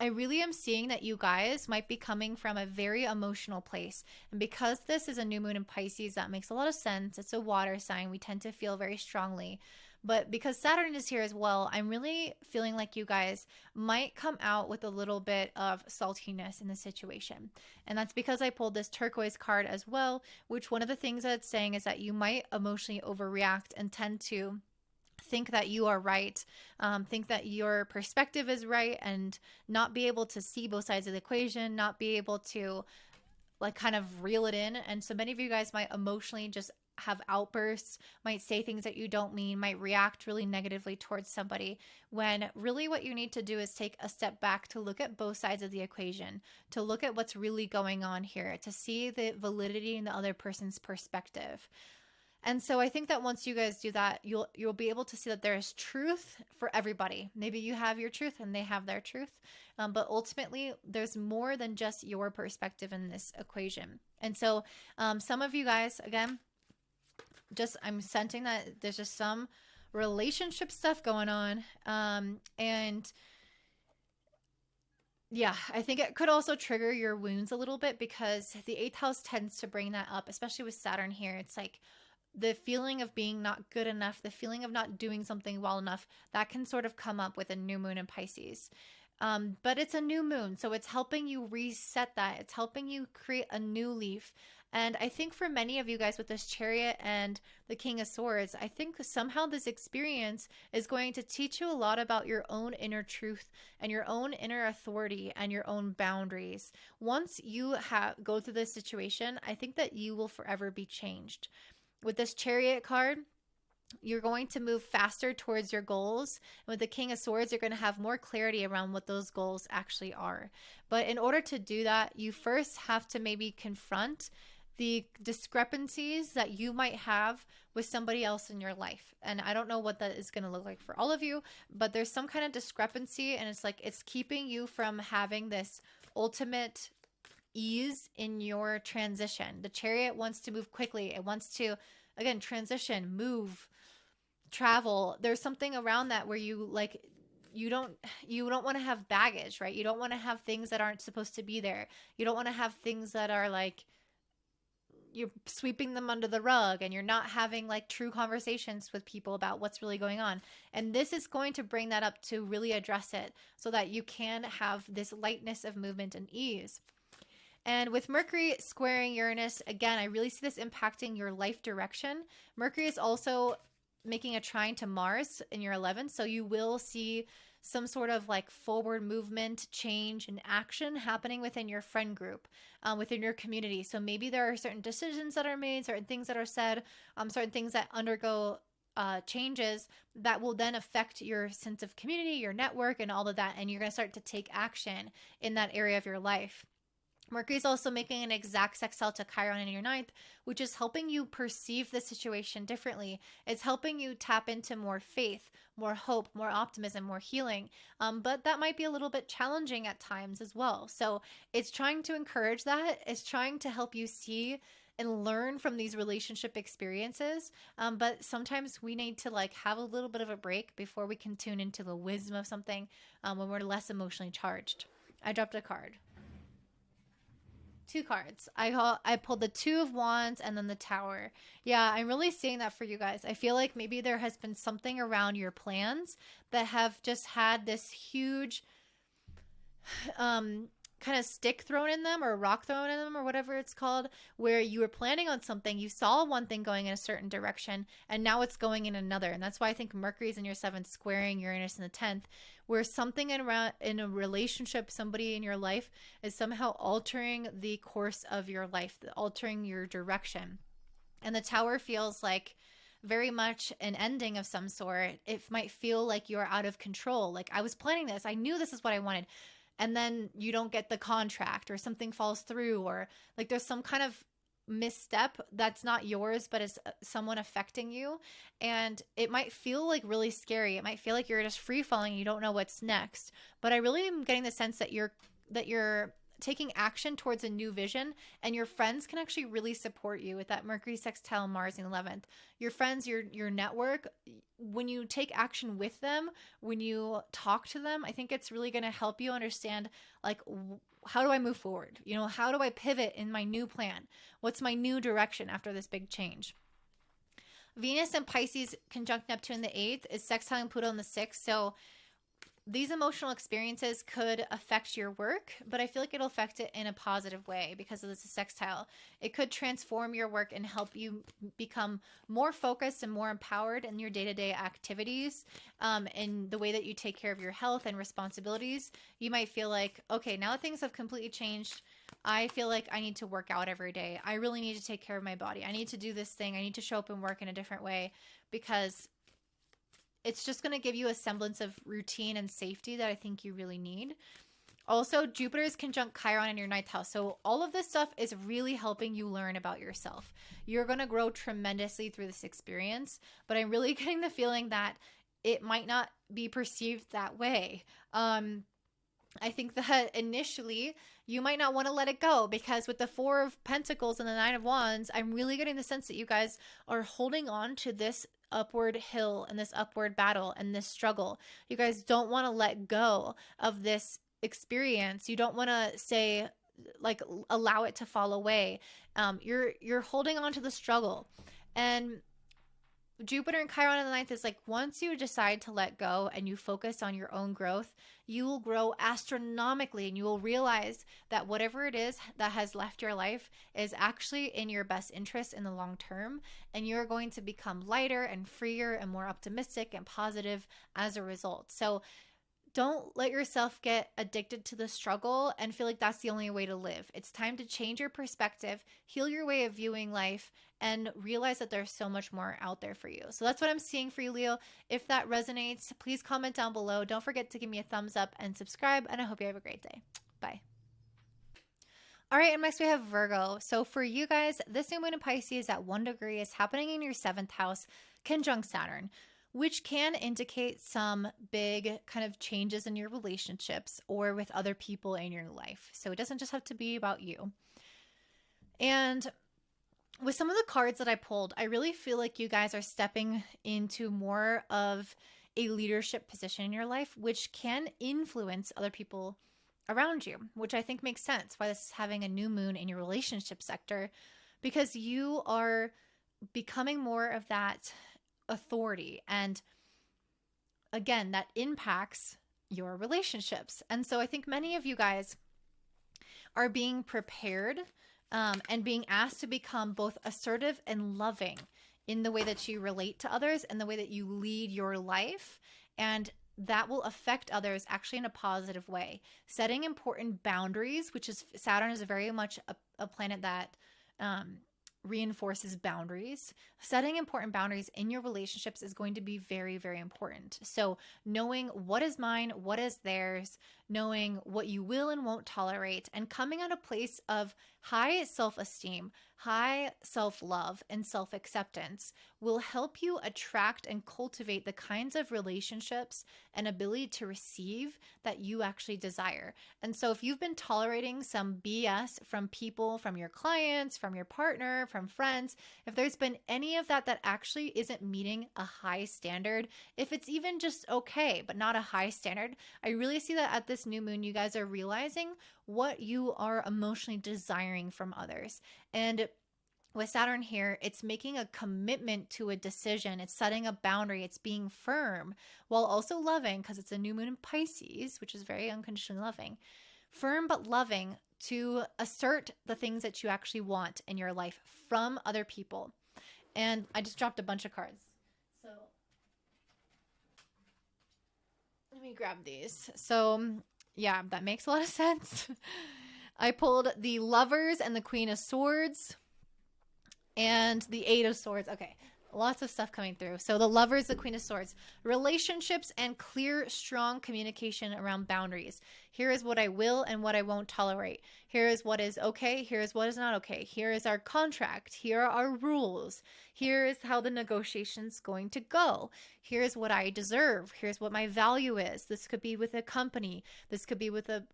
I really am seeing that you guys might be coming from a very emotional place. And because this is a new moon in Pisces, that makes a lot of sense. It's a water sign. We tend to feel very strongly. But because Saturn is here as well, I'm really feeling like you guys might come out with a little bit of saltiness in the situation. And that's because I pulled this turquoise card as well, which one of the things that it's saying is that you might emotionally overreact and tend to think that you are right, think that your perspective is right, and not be able to see both sides of the equation, not be able to like kind of reel it in. And so many of you guys might emotionally just have outbursts, might say things that you don't mean, might react really negatively towards somebody, when really what you need to do is take a step back to look at both sides of the equation, to look at what's really going on here, to see the validity in the other person's perspective. And so I think that once you guys do that, you'll be able to see that there is truth for everybody. Maybe you have your truth and they have their truth, but ultimately there's more than just your perspective in this equation. And so some of you guys, again, I'm sensing that there's just some relationship stuff going on, and yeah, I think it could also trigger your wounds a little bit because the 8th house tends to bring that up, especially with Saturn here. It's like the feeling of being not good enough, the feeling of not doing something well enough, that can sort of come up with a new moon in Pisces. But it's a new moon, so it's helping you reset that. It's helping you create a new leaf. And I think for many of you guys with this Chariot and the King of Swords, I think somehow this experience is going to teach you a lot about your own inner truth and your own inner authority and your own boundaries. Once you go through this situation, I think that you will forever be changed. With this Chariot card, you're going to move faster towards your goals. And with the King of Swords, you're going to have more clarity around what those goals actually are. But in order to do that, you first have to maybe confront the discrepancies that you might have with somebody else in your life. And I don't know what that is going to look like for all of you, but there's some kind of discrepancy, and it's like it's keeping you from having this ultimate ease in your transition. The Chariot wants to move quickly. It wants to, again, transition, move, travel. There's something around that where you don't want to have baggage, right? You don't want to have things that aren't supposed to be there. You don't want to have things that are like you're sweeping them under the rug, and you're not having like true conversations with people about what's really going on. And this is going to bring that up to really address it so that you can have this lightness of movement and ease. And with Mercury squaring Uranus, again, I really see this impacting your life direction. Mercury is also making a trine to Mars in your 11th, so you will see some sort of like forward movement, change, and action happening within your friend group, within your community. So maybe there are certain decisions that are made, certain things that are said, certain things that undergo changes that will then affect your sense of community, your network, and all of that. And you're going to start to take action in that area of your life. Mercury's also making an exact sextile to Chiron in your ninth, which is helping you perceive the situation differently. It's helping you tap into more faith, more hope, more optimism, more healing. But that might be a little bit challenging at times as well. So it's trying to encourage that. It's trying to help you see and learn from these relationship experiences. But sometimes we need to like have a little bit of a break before we can tune into the wisdom of something when we're less emotionally charged. I dropped a card. Two cards. I pulled the Two of Wands and then the Tower. Yeah, I'm really seeing that for you guys. I feel like maybe there has been something around your plans that have just had this huge kind of stick thrown in them or rock thrown in them or whatever it's called, where you were planning on something, you saw one thing going in a certain direction, and now it's going in another. And that's why I think Mercury's in your 7th squaring Uranus in the 10th, where something in a relationship, somebody in your life is somehow altering the course of your life, altering your direction. And the Tower feels like very much an ending of some sort. It might feel like you're out of control. Like, I was planning this. I knew this is what I wanted. And then you don't get the contract or something falls through, or like there's some kind of misstep that's not yours, but it's someone affecting you. And it might feel like really scary. It might feel like you're just free falling. You don't know what's next. But I really am getting the sense that you're taking action towards a new vision, and your friends can actually really support you with that Mercury sextile Mars in the 11th. Your friends, your network, when you take action with them, when you talk to them, I think it's really going to help you understand, like, how do I move forward? You know, how do I pivot in my new plan? What's my new direction after this big change? Venus and Pisces conjunct Neptune in the 8th is sextiling Pluto in the 6th. So these emotional experiences could affect your work, but I feel like it'll affect it in a positive way because of this sextile. It could transform your work and help you become more focused and more empowered in your day-to-day activities, in the way that you take care of your health and responsibilities. You might feel like, okay, now that things have completely changed, I feel like I need to work out every day. I really need to take care of my body. I need to do this thing. I need to show up and work in a different way, because it's just going to give you a semblance of routine and safety that I think you really need. Also, Jupiter is conjunct Chiron in your 9th house. So all of this stuff is really helping you learn about yourself. You're going to grow tremendously through this experience, but I'm really getting the feeling that it might not be perceived that way. I think that initially you might not want to let it go, because with the 4 of Pentacles and the 9 of Wands, I'm really getting the sense that you guys are holding on to this upward hill and this upward battle and this struggle. You guys don't want to let go of this experience. You don't want to say, like, allow it to fall away. You're holding on to the struggle. And Jupiter and Chiron in the 9th is like, once you decide to let go and you focus on your own growth, you will grow astronomically, and you will realize that whatever it is that has left your life is actually in your best interest in the long term. And you're going to become lighter and freer and more optimistic and positive as a result. So don't let yourself get addicted to the struggle and feel like that's the only way to live. It's time to change your perspective, heal your way of viewing life, and realize that there's so much more out there for you. So that's what I'm seeing for you, Leo. If that resonates, please comment down below. Don't forget to give me a thumbs up and subscribe, and I hope you have a great day. Bye. All right, and next we have Virgo. So for you guys, this new moon in Pisces at 1 degree is happening in your 7th house, conjunct Saturn, which can indicate some big kind of changes in your relationships or with other people in your life. So it doesn't just have to be about you. And with some of the cards that I pulled, I really feel like you guys are stepping into more of a leadership position in your life, which can influence other people around you, which I think makes sense why this is having a new moon in your relationship sector, because you are becoming more of that authority. And again, that impacts your relationships. And so I think many of you guys are being prepared and being asked to become both assertive and loving in the way that you relate to others and the way that you lead your life. And that will affect others actually in a positive way. Setting important boundaries, which is Saturn is very much a planet that reinforces boundaries. Setting important boundaries in your relationships is going to be very, very important. So knowing what is mine, what is theirs, knowing what you will and won't tolerate, and coming at a place of high self-esteem, high self-love, and self-acceptance will help you attract and cultivate the kinds of relationships and ability to receive that you actually desire. And so if you've been tolerating some BS from people, from your clients, from your partner, from friends, if there's been any of that that actually isn't meeting a high standard, if it's even just okay, but not a high standard, I really see that at this new moon, you guys are realizing what you are emotionally desiring from others. And with Saturn here, it's making a commitment to a decision. It's setting a boundary. It's being firm while also loving, because it's a new moon in Pisces, which is very unconditionally loving. Firm but loving to assert the things that you actually want in your life from other people. And I just dropped a bunch of cards. So let me grab these. So yeah, that makes a lot of sense. I pulled the Lovers and the Queen of Swords and the Eight of Swords. Okay, lots of stuff coming through. So the Lovers, the Queen of Swords, relationships and clear, strong communication around boundaries. Here is what I will and what I won't tolerate. Here is what is okay. Here is what is not okay. Here is our contract. Here are our rules. Here is how the negotiation's going to go. Here's what I deserve. Here's what my value is. This could be with a company. This could be with a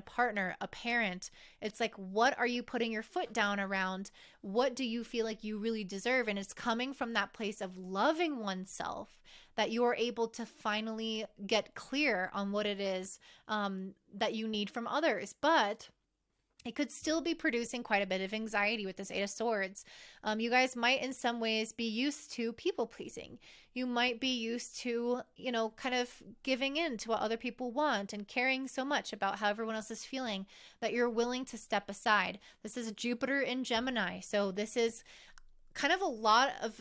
partner, a parent. It's like, what are you putting your foot down around? What do you feel like you really deserve? And it's coming from that place of loving oneself that you are able to finally get clear on what it is that you need from others. But it could still be producing quite a bit of anxiety with this Eight of Swords. You guys might in some ways be used to people pleasing. You might be used to, kind of giving in to what other people want and caring so much about how everyone else is feeling that you're willing to step aside. This is Jupiter in Gemini. So this is kind of a lot of...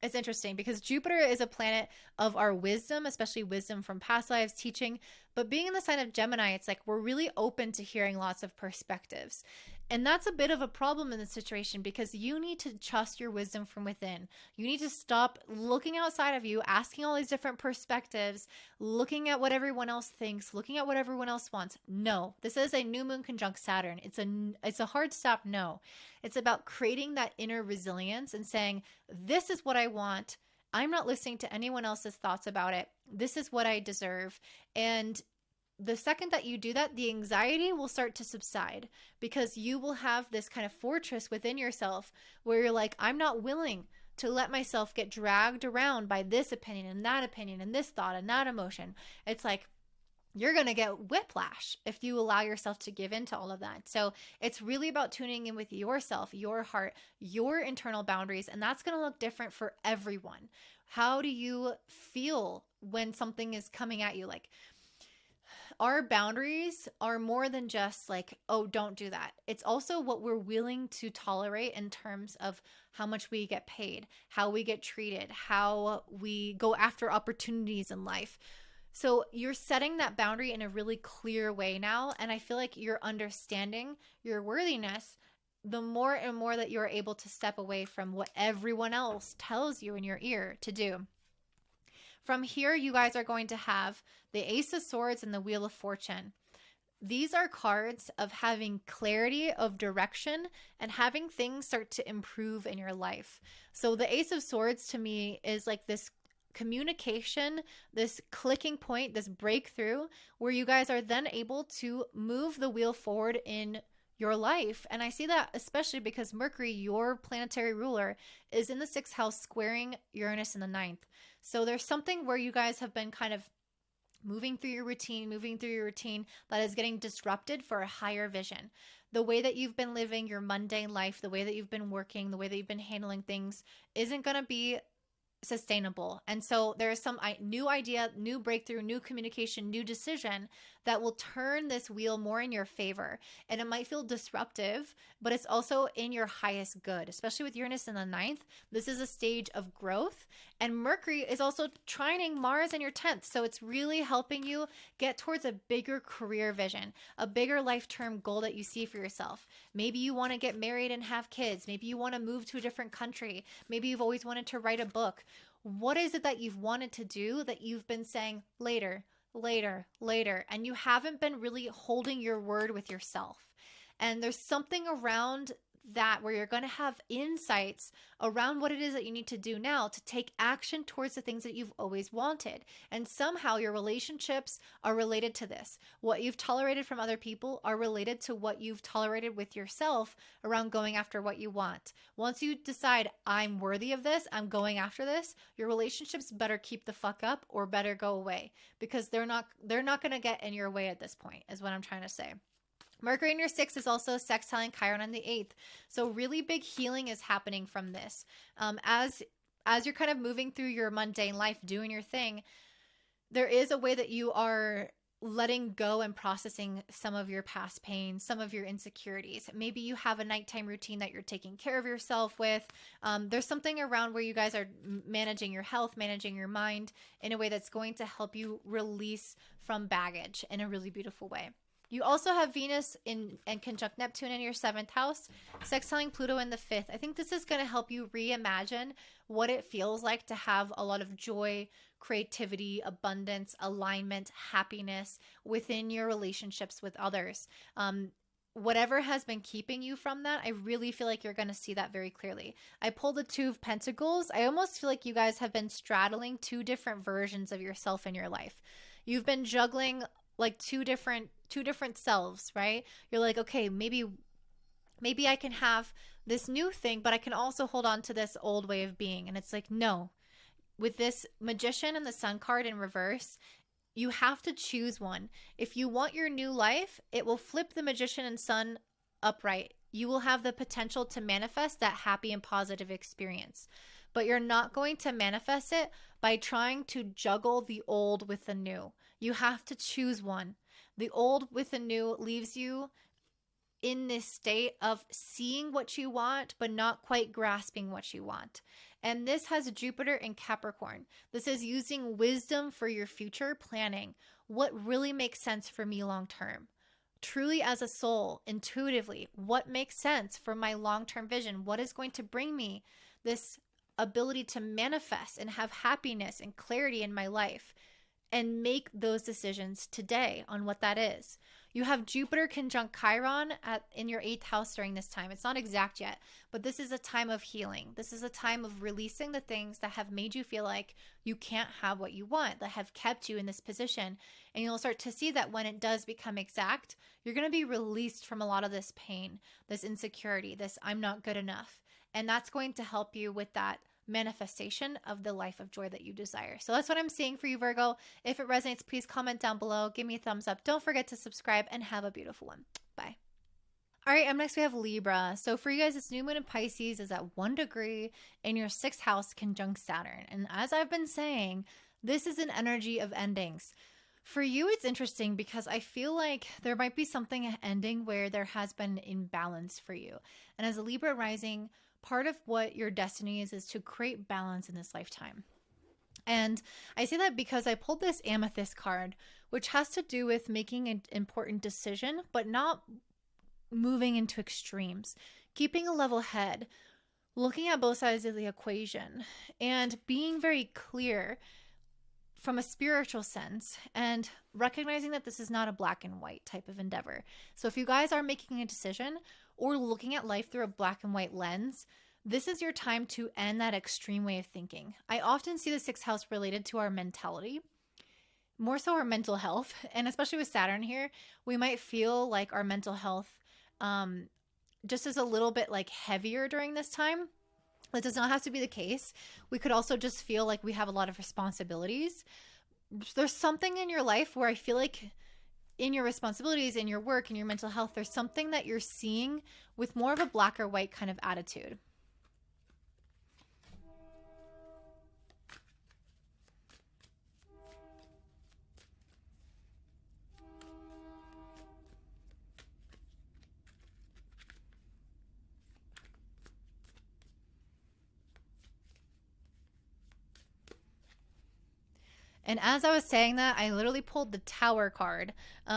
It's interesting because Jupiter is a planet of our wisdom, especially wisdom from past lives, teaching. But being in the sign of Gemini, it's like we're really open to hearing lots of perspectives. And that's a bit of a problem in this situation because you need to trust your wisdom from within. You need to stop looking outside of you, asking all these different perspectives, looking at what everyone else thinks, looking at what everyone else wants. No, this is a new moon conjunct Saturn. It's a hard stop no. It's about creating that inner resilience and saying, this is what I want. I'm not listening to anyone else's thoughts about it. This is what I deserve. And the second that you do that, the anxiety will start to subside because you will have this kind of fortress within yourself where you're like, I'm not willing to let myself get dragged around by this opinion and this thought and that emotion. It's like, you're going to get whiplash if you allow yourself to give into all of that. So it's really about tuning in with yourself, your heart, your internal boundaries, and that's going to look different for everyone. How do you feel when something is coming at you? Like, our boundaries are more than just like, oh, don't do that. It's also what we're willing to tolerate in terms of how much we get paid, how we get treated, how we go after opportunities in life. So you're setting that boundary in a really clear way now. And I feel like you're understanding your worthiness the more and more that you're able to step away from what everyone else tells you in your ear to do. From here, you guys are going to have the Ace of Swords and the Wheel of Fortune. These are cards of having clarity of direction and having things start to improve in your life. So the Ace of Swords to me is like this communication, this clicking point, this breakthrough where you guys are then able to move the wheel forward in your life. And I see that especially because Mercury, your planetary ruler, is in the 6th house squaring Uranus in the 9th. So there's something where you guys have been kind of moving through your routine that is getting disrupted for a higher vision. The way that you've been living your mundane life, the way that you've been working, the way that you've been handling things isn't going to be sustainable. And so there's some new idea, new breakthrough, new communication, new decision that will turn this wheel more in your favor. And it might feel disruptive, but it's also in your highest good, especially with Uranus in the 9th. This is a stage of growth. And Mercury is also trining Mars in your 10th. So it's really helping you get towards a bigger career vision, a bigger life-term goal that you see for yourself. Maybe you want to get married and have kids. Maybe you want to move to a different country. Maybe you've always wanted to write a book. What is it that you've wanted to do that you've been saying later, later, and you haven't been really holding your word with yourself. And there's something around that where you're going to have insights around what it is that you need to do now to take action towards the things that you've always wanted. And somehow your relationships are related to this. What you've tolerated from other people are related to what you've tolerated with yourself around going after what you want. Once you decide, I'm worthy of this, I'm going after this, your relationships better keep the fuck up or better go away, because they're not going to get in your way at this point, is what I'm trying to say. Mercury in your 6th is also sextiling Chiron on the 8th. So really big healing is happening from this. As you're kind of moving through your mundane life, doing your thing, there is a way that you are letting go and processing some of your past pain, some of your insecurities. Maybe you have a nighttime routine that you're taking care of yourself with. There's something around where you guys are managing your health, managing your mind in a way that's going to help you release from baggage in a really beautiful way. You also have Venus and conjunct Neptune in your 7th house, sextiling Pluto in the 5th. I think this is going to help you reimagine what it feels like to have a lot of joy, creativity, abundance, alignment, happiness within your relationships with others. Whatever has been keeping you from that, I really feel like you're going to see that very clearly. I pulled the 2 of Pentacles. I almost feel like you guys have been straddling 2 different versions of yourself in your life. You've been juggling like two different selves, right? You're like, okay, maybe I can have this new thing, but I can also hold on to this old way of being. And it's like, no. With this Magician and the Sun card in reverse, you have to choose one. If you want your new life, it will flip the Magician and Sun upright. You will have the potential to manifest that happy and positive experience. But you're not going to manifest it by trying to juggle the old with the new. You have to choose one. The old with the new leaves you in this state of seeing what you want, but not quite grasping what you want. And this has Jupiter in Capricorn. This is using wisdom for your future planning. What really makes sense for me long term? Truly as a soul, intuitively, what makes sense for my long-term vision? What is going to bring me this ability to manifest and have happiness and clarity in my life? And make those decisions today on what that is. You have Jupiter conjunct Chiron in your 8th house during this time. It's not exact yet, but this is a time of healing. This is a time of releasing the things that have made you feel like you can't have what you want, that have kept you in this position. And you'll start to see that when it does become exact, you're going to be released from a lot of this pain, this insecurity, this I'm not good enough. And that's going to help you with that manifestation of the life of joy that you desire. So that's what I'm seeing for you, Virgo. If it resonates, please comment down below. Give me a thumbs up. Don't forget to subscribe and have a beautiful one. Bye. All right, up next we have Libra. So for you guys, this new moon in Pisces is at 1 degree in your 6th house conjunct Saturn. And as I've been saying, this is an energy of endings. For you, it's interesting because I feel like there might be something ending where there has been imbalance for you. And as a Libra rising, part of what your destiny is to create balance in this lifetime. And I say that because I pulled this amethyst card, which has to do with making an important decision, but not moving into extremes, keeping a level head, looking at both sides of the equation, and being very clear from a spiritual sense and recognizing that this is not a black and white type of endeavor. So if you guys are making a decision or looking at life through a black and white lens, this is your time to end that extreme way of thinking. I often see the 6th house related to our mentality, more so our mental health. And especially with Saturn here, we might feel like our mental health just is a little bit like heavier during this time. That does not have to be the case. We could also just feel like we have a lot of responsibilities. There's something in your life where I feel like in your responsibilities, in your work, in your mental health, there's something that you're seeing with more of a black or white kind of attitude. And as I was saying that, I literally pulled the Tower card.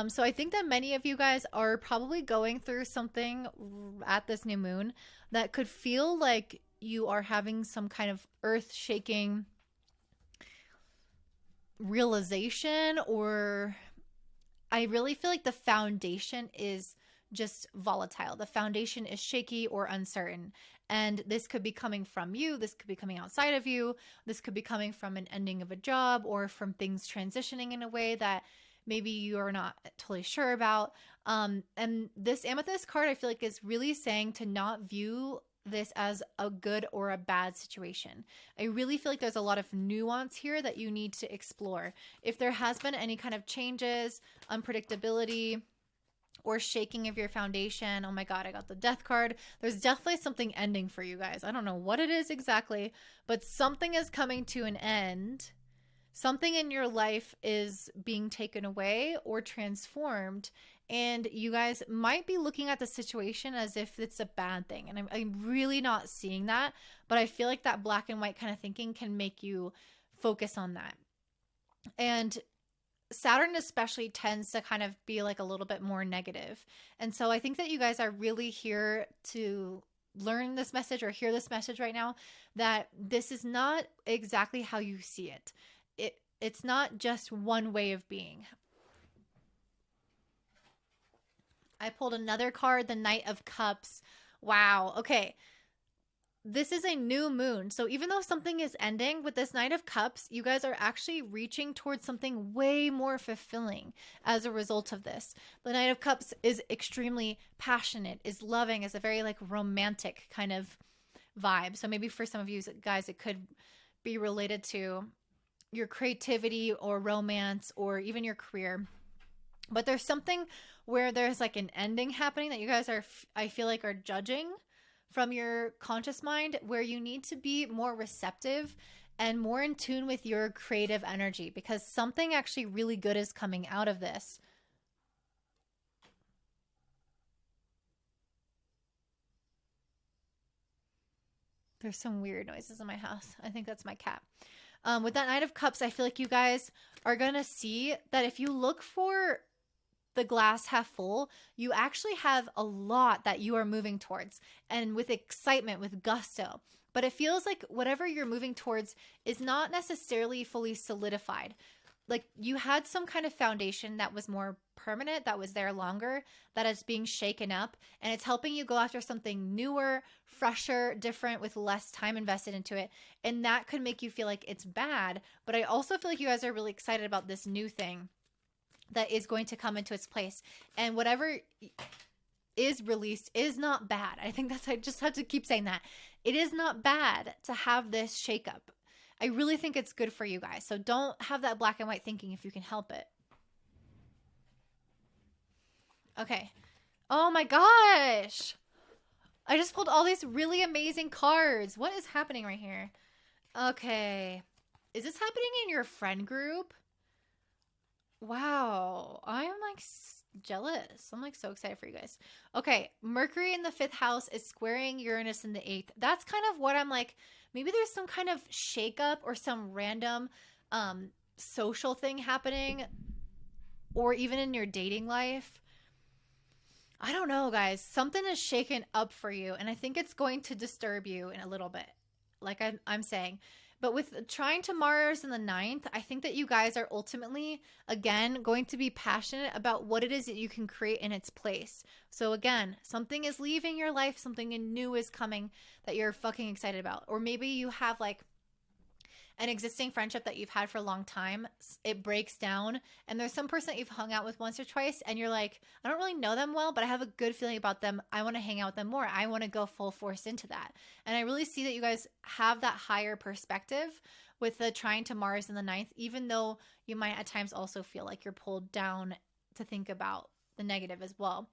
So I think that many of you guys are probably going through something at this new moon that could feel like you are having some kind of earth-shaking realization, or I really feel like the foundation is just volatile. The foundation is shaky or uncertain. And this could be coming from you. This could be coming outside of you. This could be coming from an ending of a job or from things transitioning in a way that maybe you're not totally sure about. And this amethyst card, I feel like, is really saying to not view this as a good or a bad situation. I really feel like there's a lot of nuance here that you need to explore. If there has been any kind of changes, unpredictability, or shaking of your foundation, oh my God, I got the death card. There's definitely something ending for you guys. I don't know what it is exactly, but something is coming to an end. Something in your life is being taken away or transformed, and you guys might be looking at the situation as if it's a bad thing. And I'm really not seeing that, but I feel like that black and white kind of thinking can make you focus on that. And Saturn especially tends to kind of be like a little bit more negative. And so I think that you guys are really here to learn this message or hear this message right now, that this is not exactly how you see it. It's not just one way of being. I pulled another card, the Knight of Cups. Wow. Okay. This is a new moon. So even though something is ending with this Knight of Cups, you guys are actually reaching towards something way more fulfilling as a result of this. The Knight of Cups is extremely passionate, is loving, is a very like romantic kind of vibe. So maybe for some of you guys, it could be related to your creativity or romance or even your career. But there's something where there's like an ending happening that you guys are, I feel like, are judging from your conscious mind, where you need to be more receptive and more in tune with your creative energy, because something actually really good is coming out of this. There's some weird noises in my house. I think that's my cat. With that Knight of Cups, I feel like you guys are going to see that if you look for the glass half full, you actually have a lot that you are moving towards, and with excitement, with gusto. But it feels like whatever you're moving towards is not necessarily fully solidified. Like you had some kind of foundation that was more permanent, that was there longer, that is being shaken up, and it's helping you go after something newer, fresher, different, with less time invested into it. And that could make you feel like it's bad. But I also feel like you guys are really excited about this new thing that is going to come into its place. And whatever is released is not bad. I think I just have to keep saying that. It is not bad to have this shakeup. I really think it's good for you guys. So don't have that black and white thinking if you can help it. Okay. Oh my gosh. I just pulled all these really amazing cards. What is happening right here? Okay. Is this happening in your friend group? Wow. I am like jealous. I'm like so excited for you guys. Okay. Mercury in the 5th house is squaring Uranus in the 8th. That's kind of what I'm like. Maybe there's some kind of shakeup or some random social thing happening, or even in your dating life. I don't know, guys. Something is shaken up for you, and I think it's going to disturb you in a little bit, like I'm saying. But with trying to Mars in the 9th, I think that you guys are ultimately, again, going to be passionate about what it is that you can create in its place. So again, something is leaving your life, something new is coming that you're fucking excited about. Or maybe you have like an existing friendship that you've had for a long time. It breaks down, and there's some person that you've hung out with once or twice, and you're like, I don't really know them well, but I have a good feeling about them. I want to hang out with them more. I want to go full force into that. And I really see that you guys have that higher perspective with the trying to Mars in the 9th, even though you might at times also feel like you're pulled down to think about the negative as well.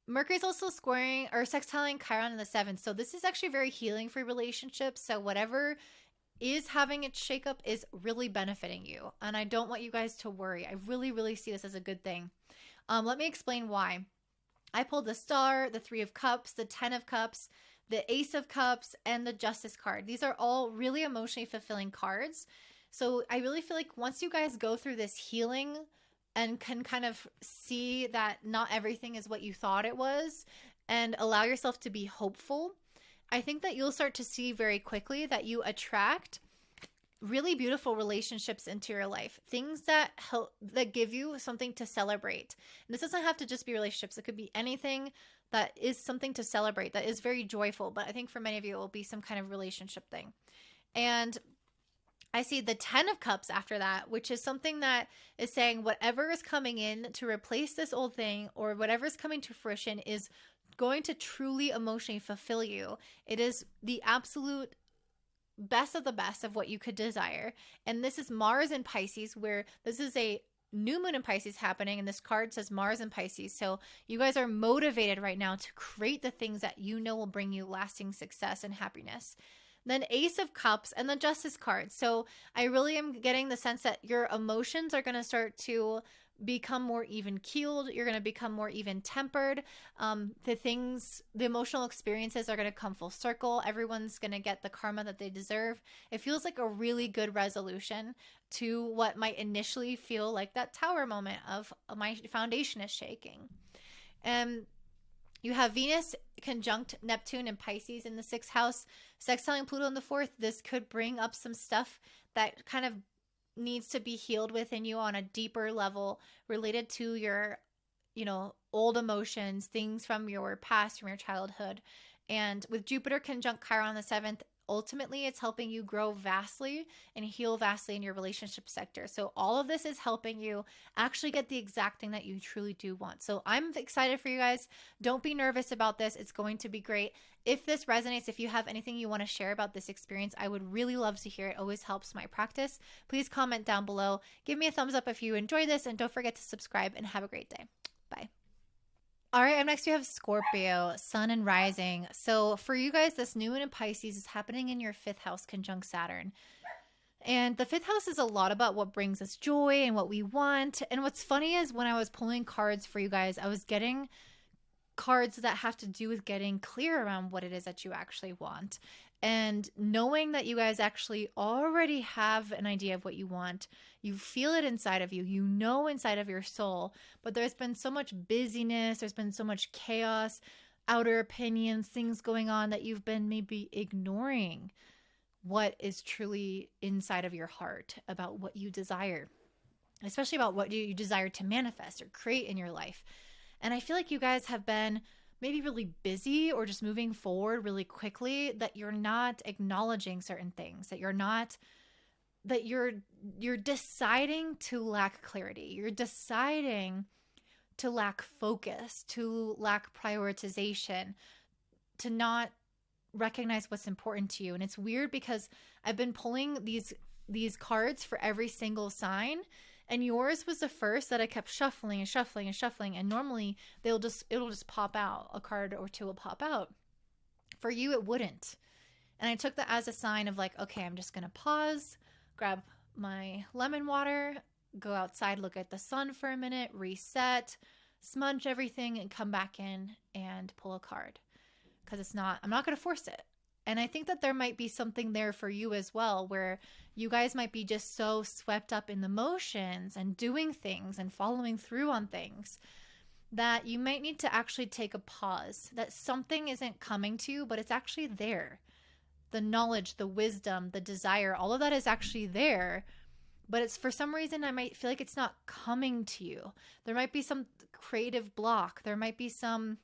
Mercury's also squaring or sextiling Chiron in the 7th. So this is actually very healing for relationships. So whatever is having its shakeup is really benefiting you. And I don't want you guys to worry. I really, really see this as a good thing. Let me explain why. I pulled the Star, the 3 of Cups, the 10 of Cups, the Ace of Cups, and the Justice card. These are all really emotionally fulfilling cards. So I really feel like once you guys go through this healing and can kind of see that not everything is what you thought it was, and allow yourself to be hopeful, I think that you'll start to see very quickly that you attract really beautiful relationships into your life, things that help, that give you something to celebrate. And this doesn't have to just be relationships. It could be anything that is something to celebrate, that is very joyful. But I think for many of you, it will be some kind of relationship thing. And I see the 10 of Cups after that, which is something that is saying whatever is coming in to replace this old thing, or whatever is coming to fruition, is going to truly emotionally fulfill you. It is the absolute best of the best of what you could desire. And this is Mars in Pisces, where this is a new moon in Pisces happening, and this card says Mars in Pisces. So you guys are motivated right now to create the things that you know will bring you lasting success and happiness. Then Ace of Cups and the Justice card. So I really am getting the sense that your emotions are going to start to become more even keeled. You're going to become more even tempered. The emotional experiences are going to come full circle. Everyone's going to get the karma that they deserve. It feels like a really good resolution to what might initially feel like that tower moment of my foundation is shaking. And you have Venus conjunct Neptune and Pisces in the 6th house, sextiling Pluto in the 4th. This could bring up some stuff that kind of needs to be healed within you on a deeper level related to your, old emotions, things from your past, from your childhood. And with Jupiter conjunct Chiron on the 7th, ultimately it's helping you grow vastly and heal vastly in your relationship sector. So all of this is helping you actually get the exact thing that you truly do want. So I'm excited for you guys. Don't be nervous about this. It's going to be great. If this resonates, if you have anything you want to share about this experience, I would really love to hear it. It always helps my practice. Please comment down below. Give me a thumbs up if you enjoy this, and don't forget to subscribe, and have a great day. Bye. All right, up next we have Scorpio, Sun and Rising. So for you guys, this new moon in Pisces is happening in your 5th house conjunct Saturn. And the 5th house is a lot about what brings us joy and what we want. And what's funny is when I was pulling cards for you guys, I was getting cards that have to do with getting clear around what it is that you actually want. And knowing that you guys actually already have an idea of what you want, you feel it inside of you, inside of your soul, but there's been so much busyness, there's been so much chaos, outer opinions, things going on that you've been maybe ignoring what is truly inside of your heart about what you desire, especially about what you desire to manifest or create in your life. And I feel like you guys have been maybe really busy or just moving forward really quickly, that you're not acknowledging certain things, that you're deciding to lack clarity. You're deciding to lack focus, to lack prioritization, to not recognize what's important to you. And it's weird because I've been pulling these cards for every single sign, and yours was the first that I kept shuffling and shuffling and shuffling. And normally it'll just pop out. A card or two will pop out. For you, it wouldn't. And I took that as a sign of like, okay, I'm just going to pause, grab my lemon water, go outside, look at the sun for a minute, reset, smudge everything, and come back in and pull a card. Because I'm not going to force it. And I think that there might be something there for you as well, where you guys might be just so swept up in the motions and doing things and following through on things that you might need to actually take a pause, that something isn't coming to you, but it's actually there. The knowledge, the wisdom, the desire, all of that is actually there, but it's for some reason I might feel like it's not coming to you. There might be some creative block. There might be some,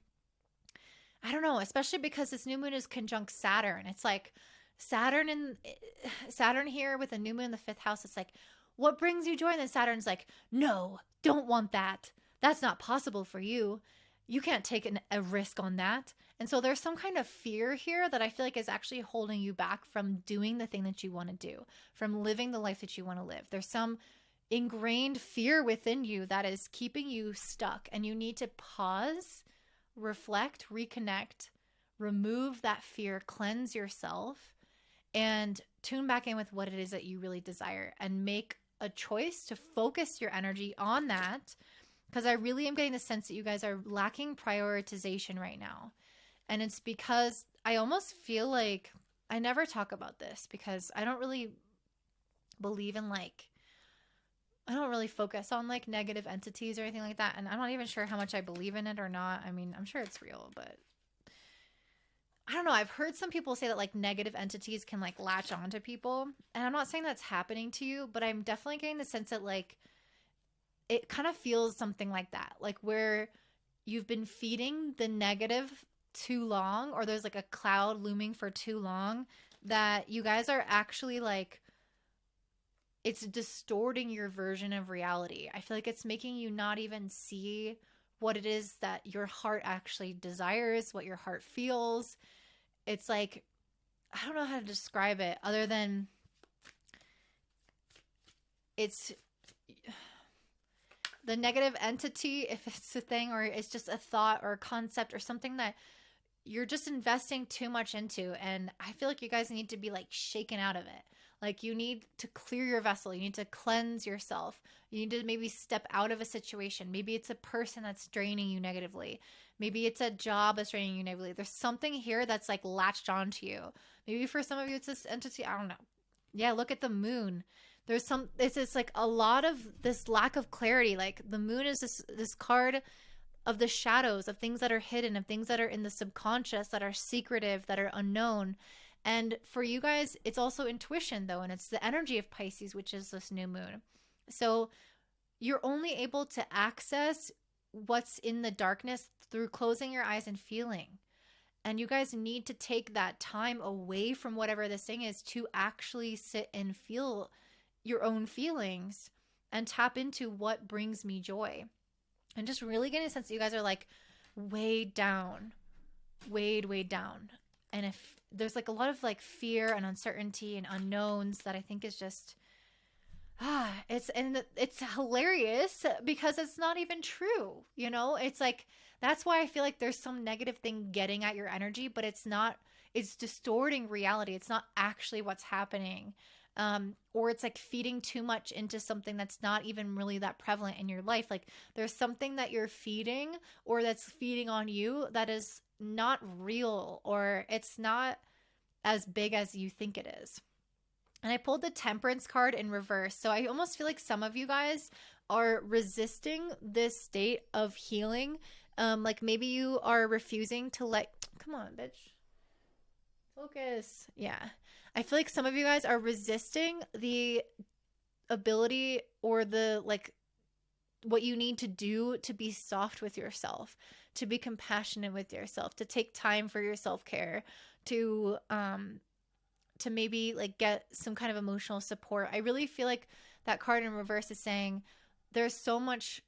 I don't know, especially because this new moon is conjunct Saturn. It's like Saturn here with a new moon in the 5th house. It's like, what brings you joy? And then Saturn's like, no, don't want that. That's not possible for you. You can't take a risk on that. And so there's some kind of fear here that I feel like is actually holding you back from doing the thing that you want to do, from living the life that you want to live. There's some ingrained fear within you that is keeping you stuck, and you need to pause, reflect, reconnect, remove that fear, cleanse yourself, and tune back in with what it is that you really desire, and make a choice to focus your energy on that. Because I really am getting the sense that you guys are lacking prioritization right now. And it's because I almost feel like I never talk about this because I don't really believe in I don't really focus on negative entities or anything like that. And I'm not even sure how much I believe in it or not. I mean, I'm sure it's real, but I don't know. I've heard some people say that like negative entities can like latch on to people. And I'm not saying that's happening to you, but I'm definitely getting the sense that like it kind of feels something like that. Like where you've been feeding the negative too long, or there's like a cloud looming for too long, that you guys are actually like, it's distorting your version of reality. I feel like it's making you not even see what it is that your heart actually desires, what your heart feels. It's like, I don't know how to describe it other than it's the negative entity, if it's a thing or it's just a thought or a concept or something that you're just investing too much into. And I feel like you guys need to be like shaken out of it. Like you need to clear your vessel. You need to cleanse yourself. You need to maybe step out of a situation. Maybe it's a person that's draining you negatively. Maybe it's a job that's draining you negatively. There's something here that's like latched onto you. Maybe for some of you, it's this entity. I don't know. Yeah, look at the moon. It's like a lot of this lack of clarity. Like the moon is this card of the shadows, of things that are hidden, of things that are in the subconscious, that are secretive, that are unknown. And for you guys, it's also intuition though, and it's the energy of Pisces, which is this new moon. So you're only able to access what's in the darkness through closing your eyes and feeling. And you guys need to take that time away from whatever this thing is to actually sit and feel your own feelings and tap into what brings me joy. And just really getting a sense that you guys are like weighed down, weighed down. And if there's like a lot of like fear and uncertainty and unknowns that I think is just, it's hilarious because it's not even true. You know, it's like, that's why I feel like there's some negative thing getting at your energy, but it's not, it's distorting reality. It's not actually what's happening. Or it's like feeding too much into something that's not even really that prevalent in your life. Like there's something that you're feeding or that's feeding on you that is not real, or it's not as big as you think it is. And I pulled the Temperance card in reverse. So I almost feel like some of you guys are resisting this state of healing. Like maybe you are refusing to come on, bitch. Focus. Yeah. I feel like some of you guys are resisting the ability or the like what you need to do to be soft with yourself, to be compassionate with yourself, to take time for your self-care, to maybe like get some kind of emotional support. I really feel like that card in reverse is saying there's so much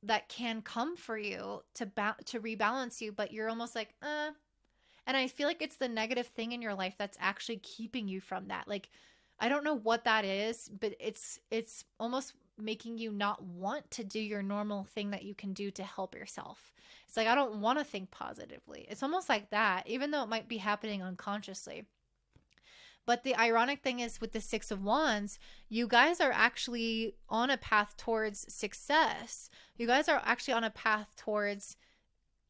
that can come for you to rebalance you, but you're almost like, And I feel like it's the negative thing in your life that's actually keeping you from that. Like, I don't know what that is, but it's almost making you not want to do your normal thing that you can do to help yourself. It's like, I don't want to think positively. It's almost like that, even though it might be happening unconsciously. But the ironic thing is with the Six of Wands, you guys are actually on a path towards success. You guys are actually on a path towards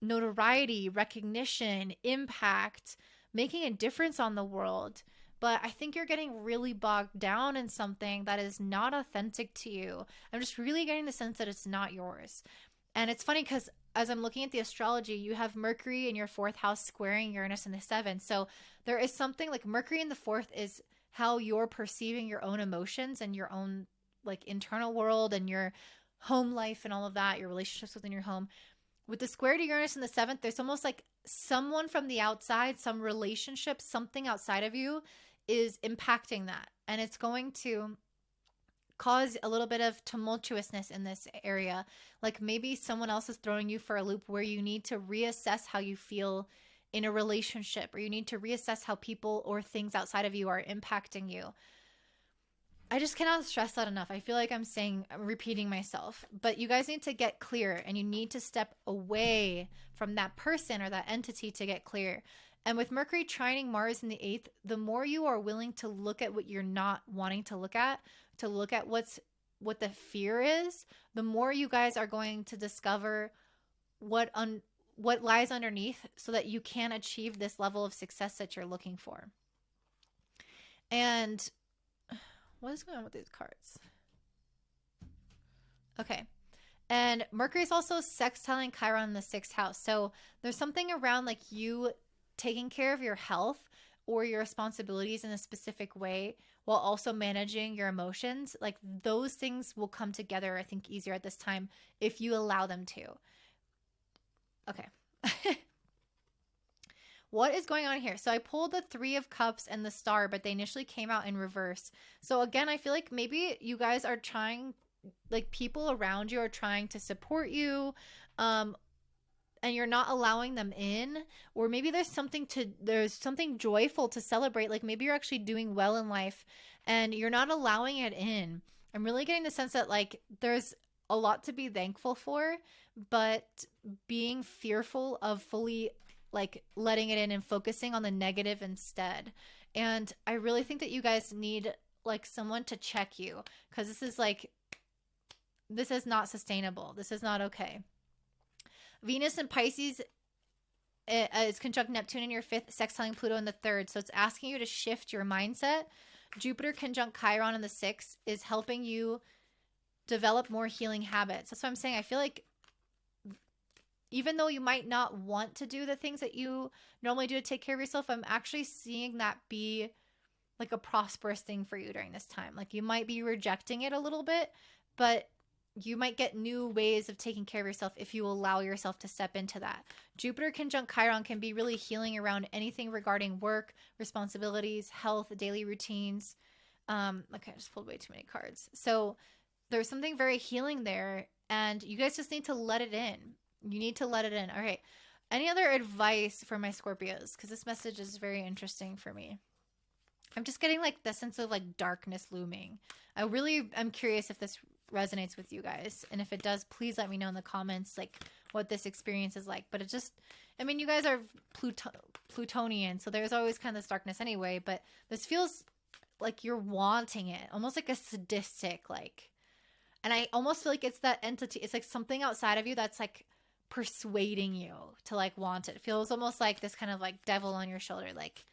notoriety, recognition, impact, making a difference on the world. But I think you're getting really bogged down in something that is not authentic to you. I'm just really getting the sense that it's not yours. And it's funny because as I'm looking at the astrology, you have Mercury in your fourth house squaring Uranus in the seventh. So there is something like Mercury in the fourth is how you're perceiving your own emotions and your own like internal world and your home life and all of that, your relationships within your home. With the square to Uranus in the seventh, there's almost like someone from the outside, some relationship, something outside of you is impacting that. And it's going to cause a little bit of tumultuousness in this area. Like maybe someone else is throwing you for a loop where you need to reassess how you feel in a relationship, or you need to reassess how people or things outside of you are impacting you. I just cannot stress that enough. I feel like I'm repeating myself, but you guys need to get clear and you need to step away from that person or that entity to get clear. And with Mercury trining Mars in the eighth, the more you are willing to look at what you're not wanting to look at what the fear is, the more you guys are going to discover what lies underneath so that you can achieve this level of success that you're looking for. And what is going on with these cards? Okay. And Mercury is also sextiling Chiron in the sixth house. So there's something around like you taking care of your health or your responsibilities in a specific way while also managing your emotions, like those things will come together, I think, easier at this time if you allow them to. Okay. What is going on here? So I pulled the Three of Cups and the Star, but they initially came out in reverse. So again, I feel like maybe you guys are trying, like people around you are trying to support you, and you're not allowing them in, or maybe there's something joyful to celebrate. Like maybe you're actually doing well in life and you're not allowing it in. I'm really getting the sense that like there's a lot to be thankful for, but being fearful of fully like letting it in and focusing on the negative instead. And I really think that you guys need like someone to check you, because this is not sustainable. This is not okay. Venus in Pisces is conjunct Neptune in your 5th, sextiling Pluto in the 3rd. So it's asking you to shift your mindset. Jupiter conjunct Chiron in the 6th is helping you develop more healing habits. That's what I'm saying. I feel like even though you might not want to do the things that you normally do to take care of yourself, I'm actually seeing that be like a prosperous thing for you during this time. Like you might be rejecting it a little bit, but you might get new ways of taking care of yourself if you allow yourself to step into that. Jupiter conjunct Chiron can be really healing around anything regarding work, responsibilities, health, daily routines. Okay, I just pulled way too many cards. So there's something very healing there, and you guys just need to let it in. You need to let it in. All right. Any other advice for my Scorpios? Because this message is very interesting for me. I'm just getting like the sense of like darkness looming. I'm curious if this resonates with you guys. And if it does, please let me know in the comments like what this experience is like. But it just, I mean, you guys are Plutonian, so there's always kind of this darkness anyway. But this feels like you're wanting it. Almost like a sadistic like. And I almost feel like it's that entity. It's like something outside of you that's like persuading you to like want it. It feels almost like this kind of like devil on your shoulder, like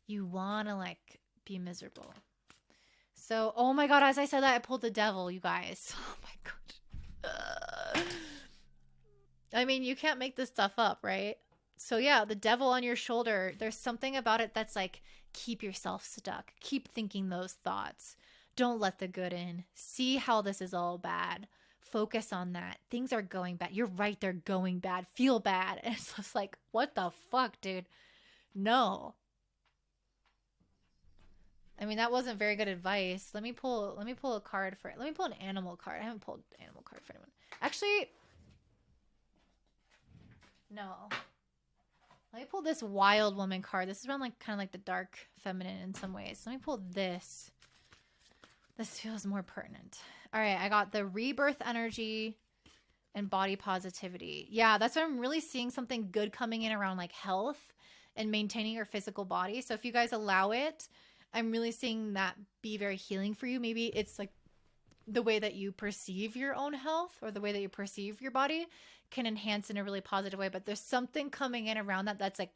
you want to like be miserable. So oh my god, as I said that, I pulled the devil, you guys. Oh my god. I mean, you can't make this stuff up, right? So yeah, the devil on your shoulder, there's something about it that's like, keep yourself stuck, keep thinking those thoughts, don't let the good in, see how this is all bad. Focus on that. Things are going bad. You're right. They're going bad. Feel bad. And it's just like, what the fuck, dude? No. I mean, that wasn't very good advice. Let me pull a card for it. Let me pull an animal card. I haven't pulled an animal card for anyone. Actually, no. Let me pull this wild woman card. This is around like kind of like the dark feminine in some ways. Let me pull this. This feels more pertinent. All right, I got the rebirth energy and body positivity. Yeah, that's what I'm really seeing, something good coming in around like health and maintaining your physical body. So if you guys allow it, I'm really seeing that be very healing for you. Maybe it's like the way that you perceive your own health or the way that you perceive your body can enhance in a really positive way. But there's something coming in around that that's like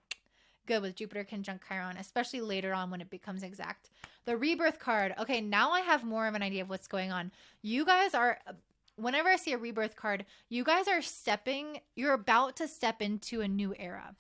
good with Jupiter conjunct Chiron, especially later on when it becomes exact. The rebirth card. Okay, now I have more of an idea of what's going on. You guys are, whenever I see a rebirth card, you guys are you're about to step into a new era.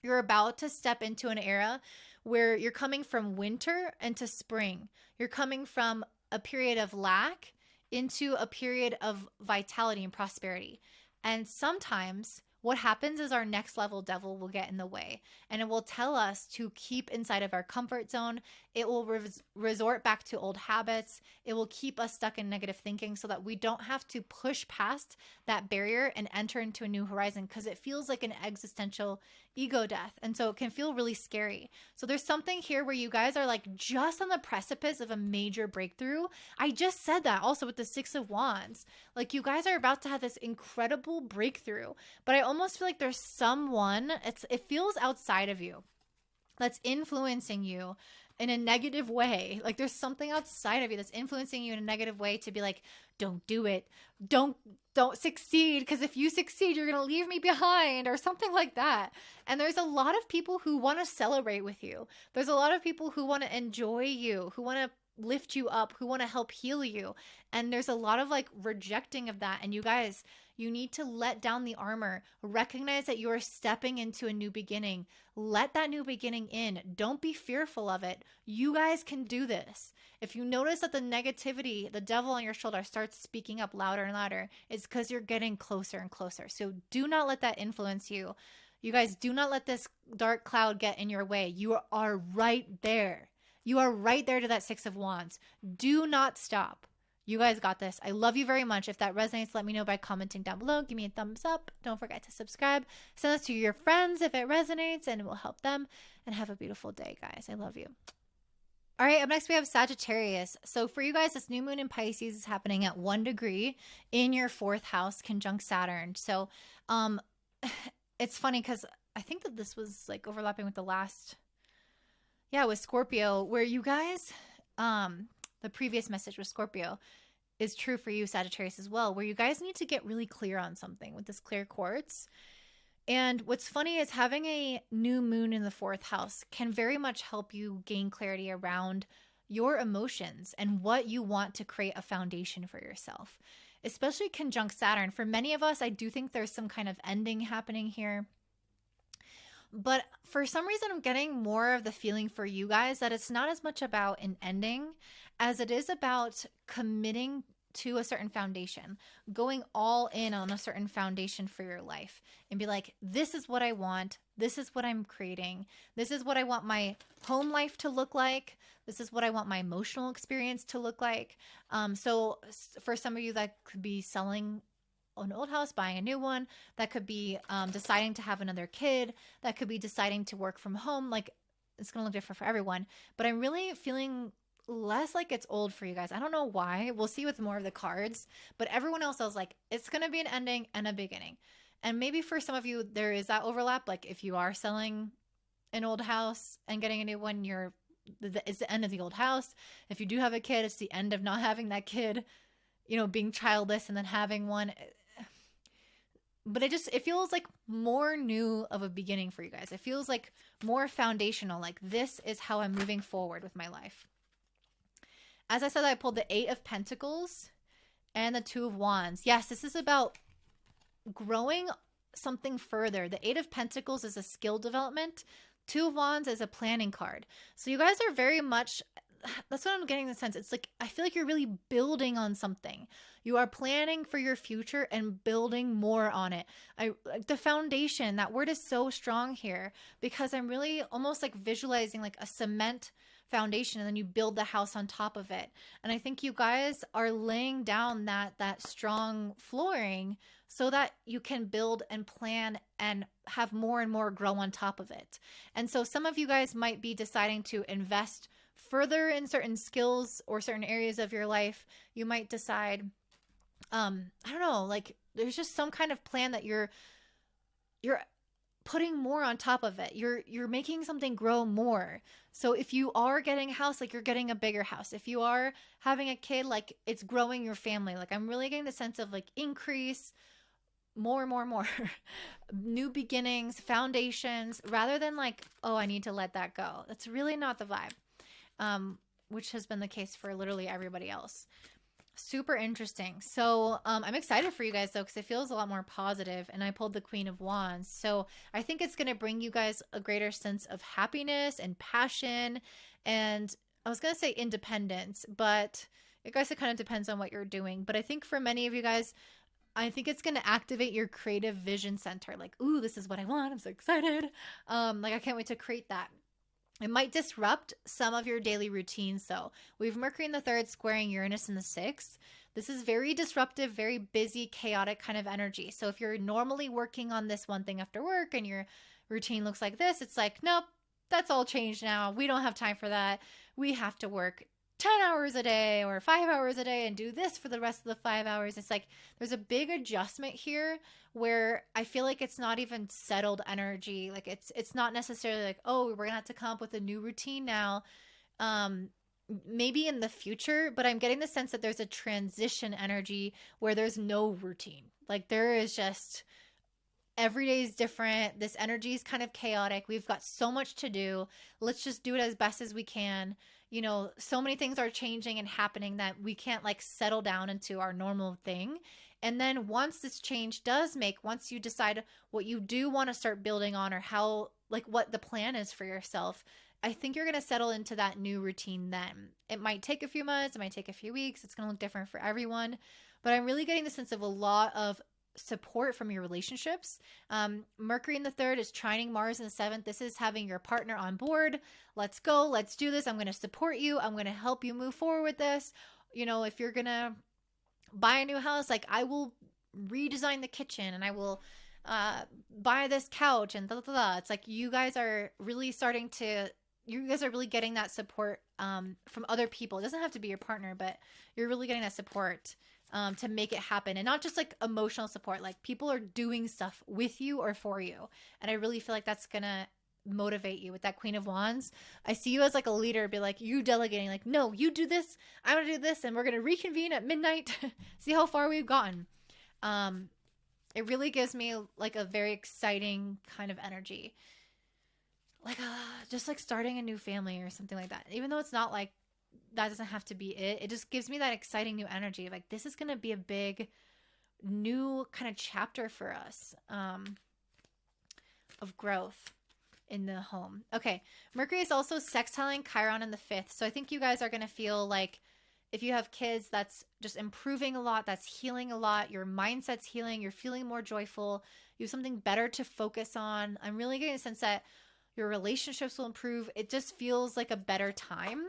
You're about to step into an era where you're coming from winter into spring. You're coming from a period of lack into a period of vitality and prosperity. And sometimes what happens is our next level devil will get in the way, and it will tell us to keep inside of our comfort zone. It will resort back to old habits. It will keep us stuck in negative thinking so that we don't have to push past that barrier and enter into a new horizon, because it feels like an existential ego death. And so it can feel really scary. So there's something here where you guys are like just on the precipice of a major breakthrough. I just said that also with the Six of Wands. Like you guys are about to have this incredible breakthrough, but I almost feel like there's someone, it feels outside of you that's influencing you in a negative way. Like there's something outside of you that's influencing you in a negative way to be like, don't do it. Don't succeed, because if you succeed, you're going to leave me behind, or something like that. And there's a lot of people who want to celebrate with you. There's a lot of people who want to enjoy you, who want to lift you up, who want to help heal you. And there's a lot of like rejecting of that. And you guys, you need to let down the armor, recognize that you are stepping into a new beginning. Let that new beginning in. Don't be fearful of it. You guys can do this. If you notice that the negativity, the devil on your shoulder starts speaking up louder and louder, it's because you're getting closer and closer. So do not let that influence you. You guys, do not let this dark cloud get in your way. You are right there. You are right there to that Six of Wands. Do not stop. You guys got this. I love you very much. If that resonates, let me know by commenting down below. Give me a thumbs up. Don't forget to subscribe. Send this to your friends if it resonates and it will help them. And have a beautiful day, guys. I love you. All right, up next we have Sagittarius. So for you guys, this new moon in Pisces is happening at 1 degree in your 4th house, conjunct Saturn. So it's funny because I think that this was like overlapping with the last, with Scorpio, where you guys, the previous message with Scorpio is true for you, Sagittarius, as well, where you guys need to get really clear on something with this clear quartz. And what's funny is having a new moon in the 4th house can very much help you gain clarity around your emotions and what you want to create a foundation for yourself, especially conjunct Saturn. For many of us, I do think there's some kind of ending happening here. But for some reason, I'm getting more of the feeling for you guys that it's not as much about an ending as it is about committing to a certain foundation, going all in on a certain foundation for your life and be like, this is what I want. This is what I'm creating. This is what I want my home life to look like. This is what I want my emotional experience to look like. So for some of you, that could be selling an old house, buying a new one. That could be deciding to have another kid. That could be deciding to work from home. Like, it's going to look different for everyone. But I'm really feeling less like it's old for you guys. I don't know why. We'll see with more of the cards. But everyone else, I was like, it's going to be an ending and a beginning. And maybe for some of you, there is that overlap. Like if you are selling an old house and getting a new one, it's the end of the old house. If you do have a kid, it's the end of not having that kid, being childless and then having one. But it feels like more new of a beginning for you guys. It feels like more foundational. Like this is how I'm moving forward with my life. As I said, I pulled the 8 of Pentacles and the 2 of Wands. Yes, this is about growing something further. The 8 of Pentacles is a skill development. 2 of Wands is a planning card. So you guys are very much, that's what I'm getting the sense. It's like, I feel like you're really building on something. You are planning for your future and building more on it. The foundation, that word is so strong here because I'm really almost like visualizing like a cement foundation and then you build the house on top of it. And I think you guys are laying down that strong flooring so that you can build and plan and have more and more grow on top of it. And so some of you guys might be deciding to invest further in certain skills or certain areas of your life. You might decide, I don't know, like there's just some kind of plan that you're putting more on top of it. You're making something grow more. So if you are getting a house, like you're getting a bigger house. If you are having a kid, like it's growing your family. Like I'm really getting the sense of like increase, more, new beginnings, foundations, rather than like, oh, I need to let that go. That's really not the vibe, which has been the case for literally everybody else. Super interesting. So I'm excited for you guys though, because it feels a lot more positive, and I pulled the Queen of Wands. So I think it's going to bring you guys a greater sense of happiness and passion, and I was going to say independence, but I guess it kind of depends on what you're doing. But I think for many of you guys, I think it's going to activate your creative vision center. Like, ooh, this is what I want. I'm so excited. Like I can't wait to create that. It might disrupt some of your daily routines, though. We have Mercury in the 3rd squaring Uranus in the 6th. This is very disruptive, very busy, chaotic kind of energy. So if you're normally working on this one thing after work and your routine looks like this, it's like, nope, that's all changed now. We don't have time for that. We have to work 10 hours a day or 5 hours a day and do this for the rest of the 5 hours. It's like there's a big adjustment here where I feel like it's not even settled energy. Like it's not necessarily like, oh, we're gonna have to come up with a new routine now. Maybe in the future, but I'm getting the sense that there's a transition energy where there's no routine. Like there is just every day is different. This energy is kind of chaotic. We've got so much to do. Let's just do it as best as we can. you know, so many things are changing and happening that we can't like settle down into our normal thing. And then once this change does make, once you decide what you do want to start building on, or how, like what the plan is for yourself, I think you're going to settle into that new routine then. It might take a few months, it might take a few weeks. It's going to look different for everyone. But I'm really getting the sense of a lot of support from your relationships. Mercury in the third is trining Mars in the seventh. This is having your partner on board. Let's go. Let's do this. I'm going to support you. I'm going to help you move forward with this. You know, if you're going to buy a new house, like I will redesign the kitchen and I will buy this couch and blah, blah, blah. It's like you guys are really getting that support from other people. It doesn't have to be your partner, but you're really getting that support to make it happen. And not just like emotional support, like people are doing stuff with you or for you. And I really feel like that's going to motivate you with that Queen of Wands. I see you as like a leader, be like you delegating, like, no, you do this, I'm going to do this, and we're going to reconvene at midnight. See how far we've gotten. It really gives me like a very exciting kind of energy. Like just like starting a new family or something like that. Even though it's not like, that doesn't have to be it. It just gives me that exciting new energy. Like this is going to be a big new kind of chapter for us of growth in the home. Okay. Mercury is also sextiling Chiron in the fifth. So I think you guys are going to feel like if you have kids, that's just improving a lot. That's healing a lot. Your mindset's healing. You're feeling more joyful. You have something better to focus on. I'm really getting a sense that your relationships will improve. It just feels like a better time.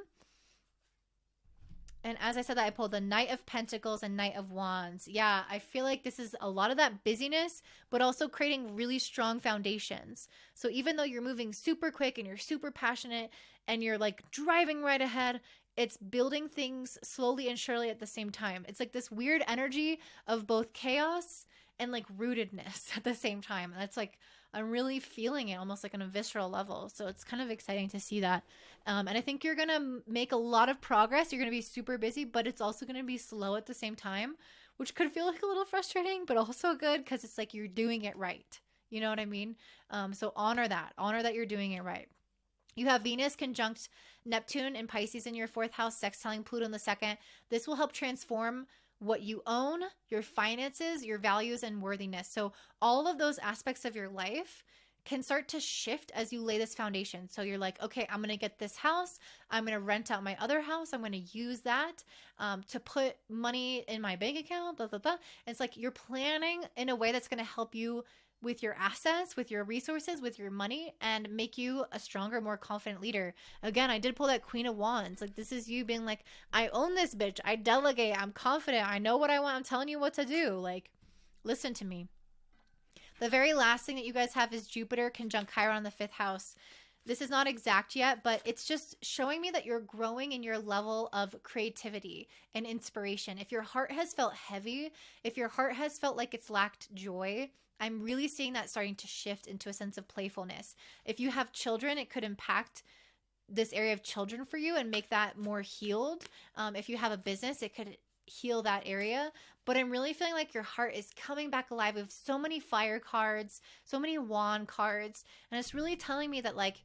And as I said that, I pulled the Knight of Pentacles and Knight of Wands. Yeah, I feel like this is a lot of that busyness, but also creating really strong foundations. So even though you're moving super quick and you're super passionate and you're like driving right ahead, it's building things slowly and surely at the same time. It's like this weird energy of both chaos and like rootedness at the same time. And that's like, I'm really feeling it almost like on a visceral level. So it's kind of exciting to see that. And I think you're going to make a lot of progress. You're going to be super busy, but it's also going to be slow at the same time, which could feel like a little frustrating, but also good because it's like you're doing it right. You know what I mean? So honor that you're doing it right. You have Venus conjunct Neptune and Pisces in your fourth house, sextiling Pluto in the second. This will help transform what you own, your finances, your values, and worthiness. So all of those aspects of your life can start to shift as you lay this foundation. So you're like, okay, I'm going to get this house. I'm going to rent out my other house. I'm going to use that to put money in my bank account, blah, blah, blah. It's like you're planning in a way that's going to help you with your assets, with your resources, with your money, and make you a stronger, more confident leader. Again, I did pull that Queen of Wands. Like this is you being like, I own this bitch. I delegate. I'm confident. I know what I want. I'm telling you what to do. Like, listen to me. The very last thing that you guys have is Jupiter conjunct Chiron in the fifth house. This is not exact yet, but it's just showing me that you're growing in your level of creativity and inspiration. If your heart has felt heavy, if your heart has felt like it's lacked joy, I'm really seeing that starting to shift into a sense of playfulness. If you have children, it could impact this area of children for you and make that more healed. If you have a business, it could heal that area. But I'm really feeling like your heart is coming back alive with so many fire cards, so many wand cards. And it's really telling me that like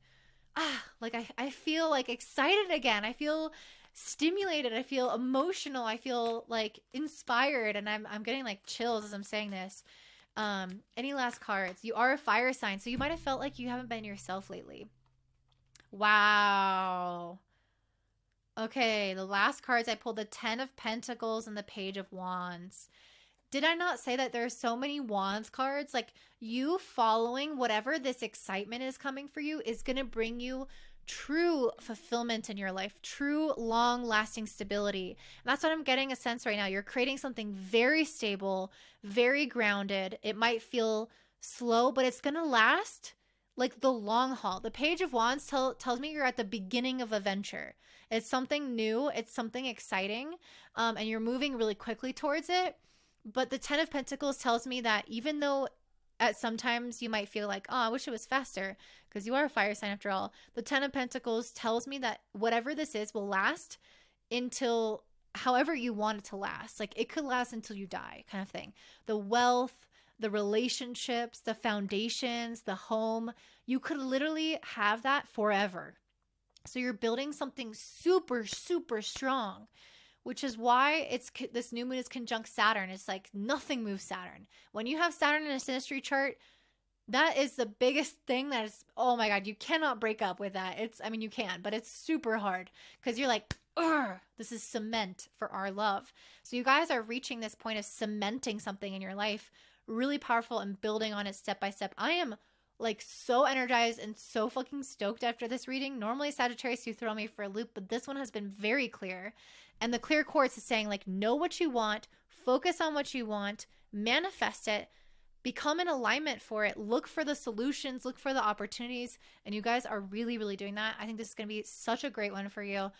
I feel like excited again. I feel stimulated. I feel emotional. I feel like inspired. And I'm getting like chills as I'm saying this. Any last cards? You are a fire sign, so you might have felt like you haven't been yourself lately. Wow. Okay, the last cards I pulled, the 10 of Pentacles and the Page of Wands. Did I not say that there are so many Wands cards? Like you following whatever this excitement is coming for you is going to bring you true fulfillment in your life, true long-lasting stability. And that's what I'm getting a sense right now. You're creating something very stable, very grounded. It might feel slow, but it's going to last like the long haul. The Page of Wands tells me you're at the beginning of a venture. It's something new. It's something exciting. And you're moving really quickly towards it. But the 10 of Pentacles tells me that even though at sometimes you might feel like, oh, I wish it was faster, because you are a fire sign after all. The 10 of Pentacles tells me that whatever this is will last until however you want it to last. Like it could last until you die, kind of thing. The wealth, the relationships, the foundations, the home, you could literally have that forever. So you're building something super, super strong, which is why this new moon is conjunct Saturn. It's like nothing moves Saturn. When you have Saturn in a synastry chart, that is the biggest thing that is, oh my God, you cannot break up with that. I mean, you can, but it's super hard because you're like, this is cement for our love. So you guys are reaching this point of cementing something in your life, really powerful, and building on it step by step. I am like so energized and so fucking stoked after this reading. Normally Sagittarius, you throw me for a loop, but this one has been very clear. And the clear quartz is saying like, know what you want, focus on what you want, manifest it, become in alignment for it, look for the solutions, look for the opportunities. And you guys are really, really doing that. I think this is going to be such a great one for you.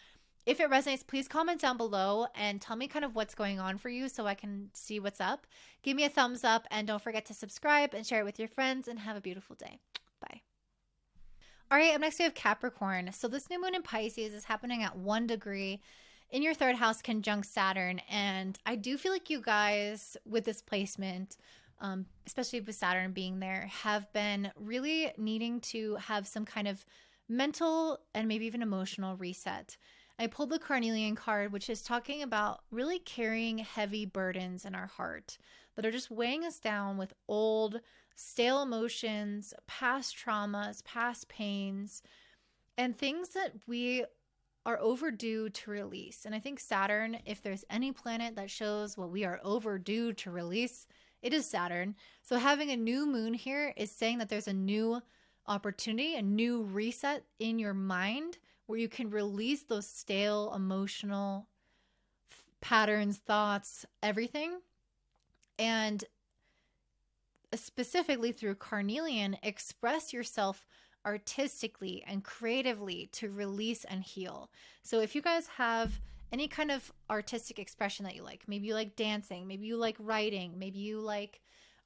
If it resonates, please comment down below and tell me kind of what's going on for you so I can see what's up. Give me a thumbs up and don't forget to subscribe and share it with your friends, and have a beautiful day. Bye. All right, up next we have Capricorn. So this new moon in Pisces is happening at 1 degree in your third house conjunct Saturn. And I do feel like you guys with this placement, especially with Saturn being there, have been really needing to have some kind of mental and maybe even emotional reset. I pulled the Carnelian card, which is talking about really carrying heavy burdens in our heart that are just weighing us down with old, stale emotions, past traumas, past pains, and things that we are overdue to release. And I think Saturn, if there's any planet that shows what we are overdue to release, it is Saturn. So having a new moon here is saying that there's a new opportunity, a new reset in your mind where you can release those stale emotional patterns, thoughts, everything. And specifically through Carnelian, express yourself artistically and creatively to release and heal. So if you guys have any kind of artistic expression that you like, maybe you like dancing, maybe you like writing, maybe you like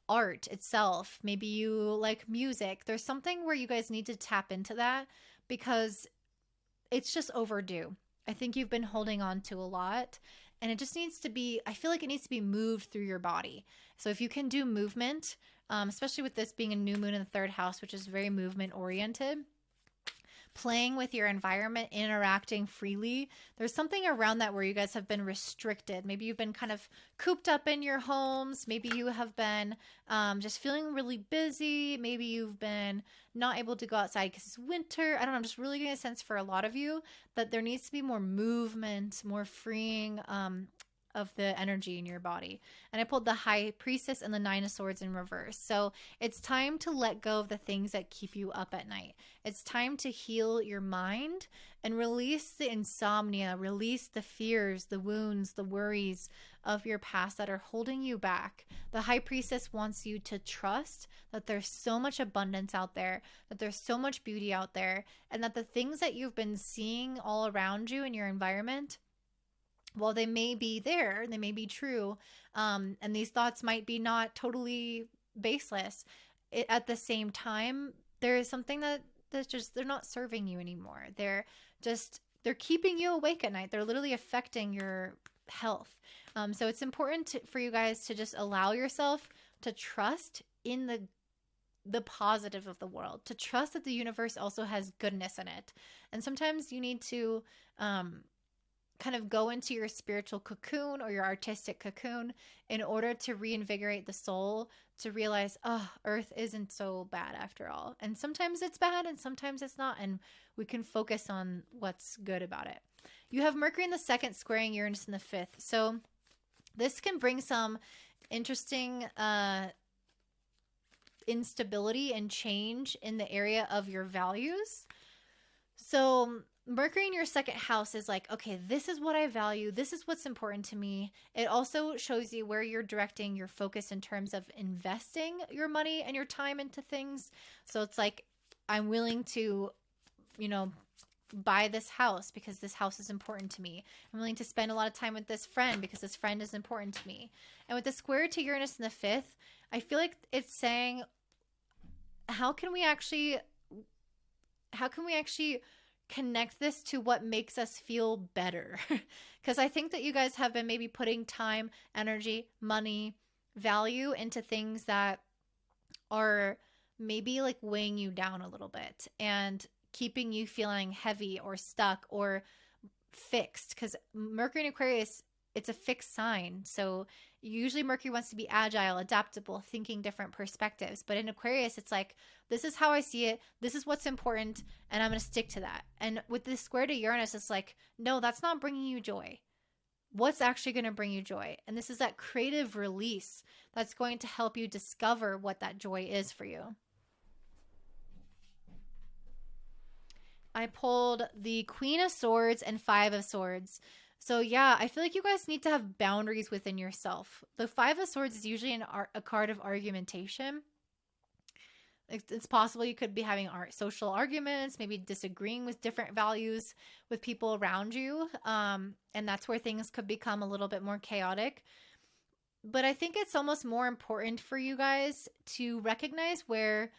art itself, maybe you like music, there's something where you guys need to tap into that because it's just overdue. I think you've been holding on to a lot, and it just needs to be, I feel like it needs to be moved through your body. So if you can do movement, especially with this being a new moon in the third house, which is very movement oriented, playing with your environment, interacting freely. There's something around that where you guys have been restricted. Maybe you've been kind of cooped up in your homes. Maybe you have been just feeling really busy. Maybe you've been not able to go outside because it's winter. I don't know. I'm just really getting a sense for a lot of you that there needs to be more movement, more freeing of the energy in your body. And I pulled the High Priestess and the Nine of Swords in reverse. So it's time to let go of the things that keep you up at night. It's time to heal your mind and release the insomnia, release the fears, the wounds, the worries of your past that are holding you back. The High Priestess wants you to trust that there's so much abundance out there, that there's so much beauty out there, and that the things that you've been seeing all around you in your environment, while they may be there, they may be true, and these thoughts might be not totally baseless, at the same time, there is something that's just, they're not serving you anymore. They're keeping you awake at night. They're literally affecting your health. So it's important for you guys to just allow yourself to trust in the positive of the world, to trust that the universe also has goodness in it. And sometimes you need to kind of go into your spiritual cocoon or your artistic cocoon in order to reinvigorate the soul, to realize, oh, Earth isn't so bad after all. And sometimes it's bad and sometimes it's not. And we can focus on what's good about it. You have Mercury in the second squaring Uranus in the fifth. So this can bring some interesting instability and change in the area of your values. So Mercury in your second house is like, okay, this is what I value. This is what's important to me. It also shows you where you're directing your focus in terms of investing your money and your time into things. So it's like, I'm willing to, buy this house because this house is important to me. I'm willing to spend a lot of time with this friend because this friend is important to me. And with the square to Uranus in the fifth, I feel like it's saying, how can we actually connect this to what makes us feel better? Because I think that you guys have been maybe putting time, energy, money, value into things that are maybe like weighing you down a little bit and keeping you feeling heavy or stuck or fixed, because Mercury in Aquarius, it's a fixed sign. So usually Mercury wants to be agile, adaptable, thinking different perspectives. But in Aquarius, it's like, this is how I see it. This is what's important. And I'm going to stick to that. And with this square to Uranus, it's like, no, that's not bringing you joy. What's actually going to bring you joy? And this is that creative release that's going to help you discover what that joy is for you. I pulled the Queen of Swords and Five of Swords. So yeah, I feel like you guys need to have boundaries within yourself. The Five of Swords is usually a card of argumentation. It's possible you could be having social arguments, maybe disagreeing with different values with people around you. And that's where things could become a little bit more chaotic. But I think it's almost more important for you guys to recognize where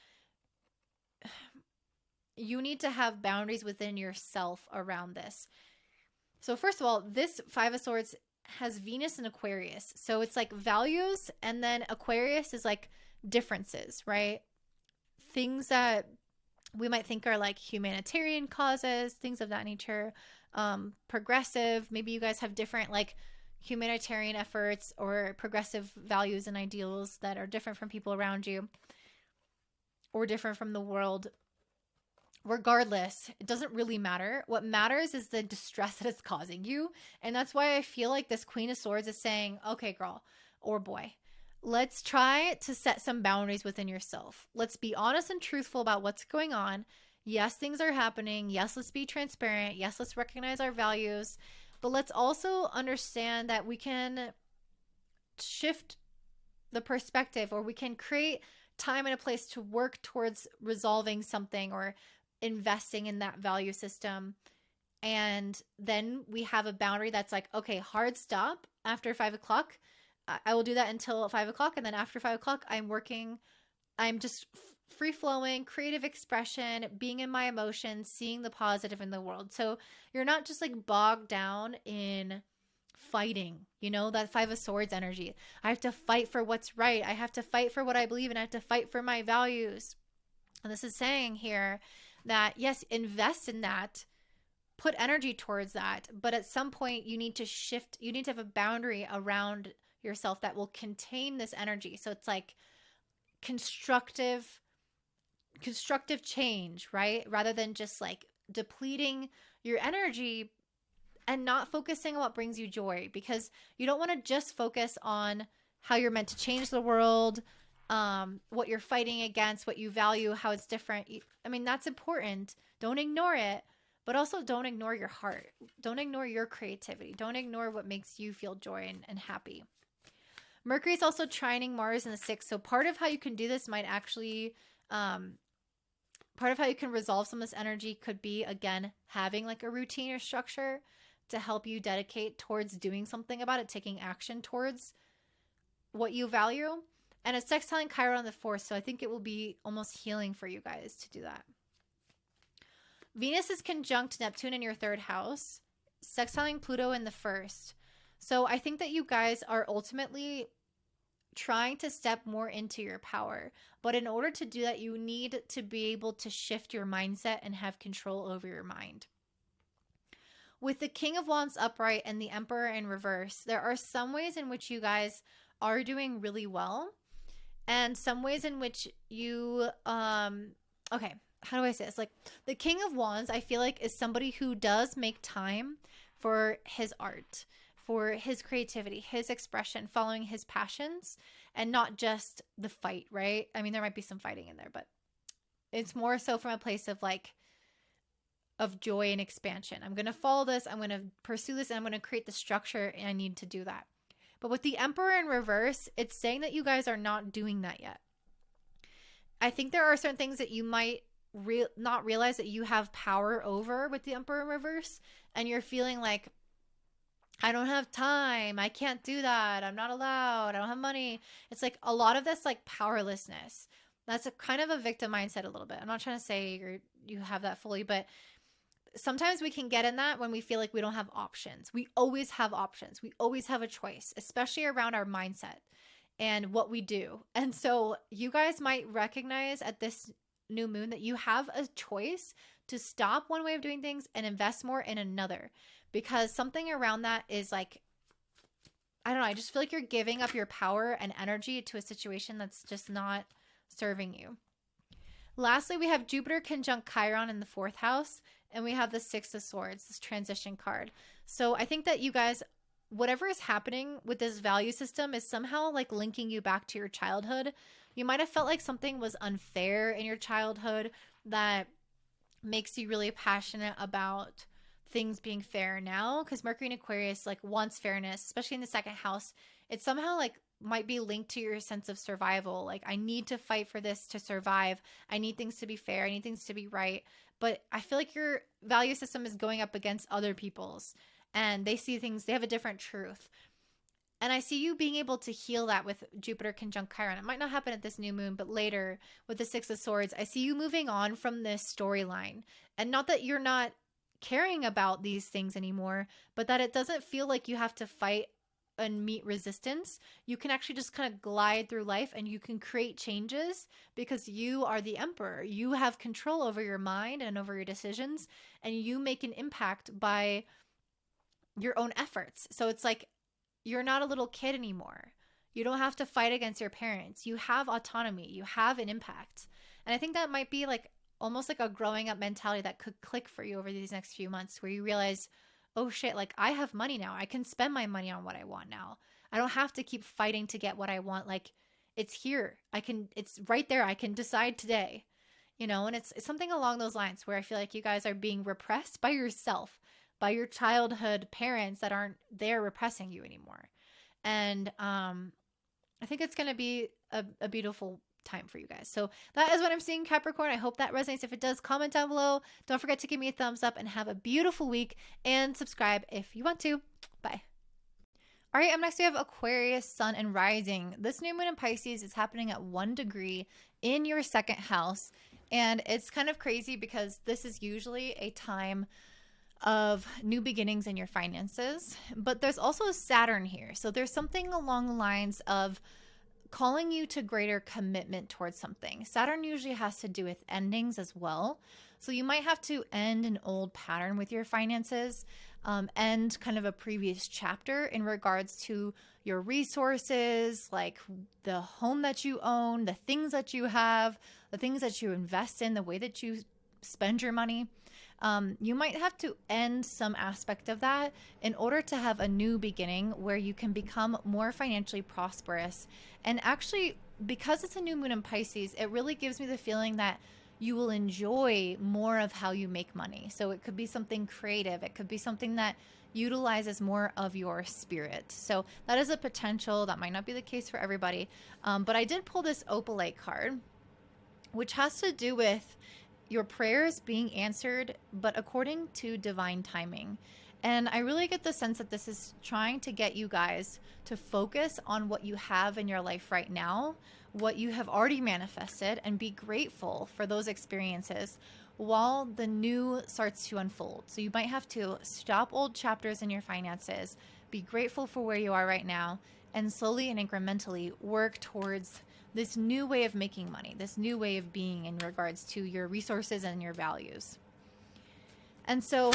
you need to have boundaries within yourself around this. So first of all, this Five of Swords has Venus in Aquarius. So it's like values, and then Aquarius is like differences, right? Things that we might think are like humanitarian causes, things of that nature, progressive. Maybe you guys have different like humanitarian efforts or progressive values and ideals that are different from people around you or different from the world. Regardless, it doesn't really matter. What matters is the distress that it's causing you. And that's why I feel like this Queen of Swords is saying, okay, girl or boy, let's try to set some boundaries within yourself. Let's be honest and truthful about what's going on. Yes, things are happening. Yes, let's be transparent. Yes, let's recognize our values. But let's also understand that we can shift the perspective, or we can create time and a place to work towards resolving something or investing in that value system. And then we have a boundary that's like, okay, hard stop after 5 o'clock. I will do that until 5 o'clock. And then after 5 o'clock, I'm just free flowing, creative expression, being in my emotions, seeing the positive in the world. So you're not just like bogged down in fighting, that Five of Swords energy. I have to fight for what's right. I have to fight for what I believe in. I have to fight for my values. And this is saying here that, yes, invest in that, put energy towards that. But at some point you need to shift. You need to have a boundary around yourself that will contain this energy. So it's like constructive change, right? Rather than just like depleting your energy and not focusing on what brings you joy, because you don't want to just focus on how you're meant to change the world, what you're fighting against, what you value, how it's different. I mean, that's important. Don't ignore it, but also don't ignore your heart. Don't ignore your creativity. Don't ignore what makes you feel joy and happy. Mercury is also trining Mars in the 6th. So part of how you can do this might actually, part of how you can resolve some of this energy could be, again, having like a routine or structure to help you dedicate towards doing something about it, taking action towards what you value. And it's sextiling Chiron on the 4th, so I think it will be almost healing for you guys to do that. Venus is conjunct Neptune in your 3rd house, sextiling Pluto in the 1st. So I think that you guys are ultimately trying to step more into your power. But in order to do that, you need to be able to shift your mindset and have control over your mind. With the King of Wands upright and the Emperor in reverse, there are some ways in which you guys are doing really well, and some ways in which you, okay, how do I say this? Like, the King of Wands, I feel like, is somebody who does make time for his art, for his creativity, his expression, following his passions, and not just the fight, right? I mean, there might be some fighting in there, but it's more so from a place of like, of joy and expansion. I'm going to follow this. I'm going to pursue this, and I'm going to create the structure, and I need to do that. But with the Emperor in reverse, it's saying that you guys are not doing that yet. I think there are certain things that you might not realize that you have power over with the Emperor in reverse, and you're feeling like, I don't have time, I can't do that, I'm not allowed, I don't have money. It's like a lot of this like powerlessness. That's a kind of a victim mindset a little bit. I'm not trying to say you have that fully, but sometimes we can get in that when we feel like we don't have options. We always have options. We always have a choice, especially around our mindset and what we do. And so you guys might recognize at this new moon that you have a choice to stop one way of doing things and invest more in another, because something around that is like, I don't know, I just feel like you're giving up your power and energy to a situation that's just not serving you. Lastly, we have Jupiter conjunct Chiron in the 4th house, and we have the 6 of Swords, this transition card. So I think that you guys, whatever is happening with this value system is somehow like linking you back to your childhood. You might have felt like something was unfair in your childhood that makes you really passionate about things being fair now, because Mercury in Aquarius like wants fairness, especially in the 2nd house. It somehow like might be linked to your sense of survival. Like, I need to fight for this to survive. I need things to be fair. I need things to be right. But I feel like your value system is going up against other people's, and they see things, they have a different truth. And I see you being able to heal that with Jupiter conjunct Chiron. It might not happen at this new moon, but later with the 6 of Swords, I see you moving on from this storyline. And not that you're not caring about these things anymore, but that it doesn't feel like you have to fight and meet resistance. You can actually just kind of glide through life, and you can create changes because you are the emperor. You have control over your mind and over your decisions, and you make an impact by your own efforts. So it's like you're not a little kid anymore. You don't have to fight against your parents. You have autonomy. You have an impact. And I think that might be like almost like a growing up mentality that could click for you over these next few months, where you realize, oh shit, like I have money now. I can spend my money on what I want now. I don't have to keep fighting to get what I want. Like, it's here. It's right there. I can decide today, and it's something along those lines where I feel like you guys are being repressed by yourself, by your childhood parents that aren't there repressing you anymore. And I think it's going to be a beautiful time for you guys. So that is what I'm seeing, Capricorn. I hope that resonates. If it does, comment down below. Don't forget to give me a thumbs up, and have a beautiful week, and subscribe if you want to. Bye. All right, up next we have Aquarius, Sun, and Rising. This new moon in Pisces is happening at 1 degree in your 2nd house. And it's kind of crazy because this is usually a time of new beginnings in your finances. But there's also Saturn here. So there's something along the lines of calling you to greater commitment towards something. Saturn usually has to do with endings as well. So you might have to end an old pattern with your finances, end kind of a previous chapter in regards to your resources, like the home that you own, the things that you have, the things that you invest in, the way that you spend your money. You might have to end some aspect of that in order to have a new beginning where you can become more financially prosperous. And actually, because it's a new moon in Pisces, it really gives me the feeling that you will enjoy more of how you make money. So it could be something creative. It could be something that utilizes more of your spirit. So that is a potential. That might not be the case for everybody. But I did pull this opalite card, which has to do with your prayers being answered, but according to divine timing. And I really get the sense that this is trying to get you guys to focus on what you have in your life right now, what you have already manifested, and be grateful for those experiences while the new starts to unfold. So you might have to stop old chapters in your finances, be grateful for where you are right now, and slowly and incrementally work towards this new way of making money, this new way of being in regards to your resources and your values. And so,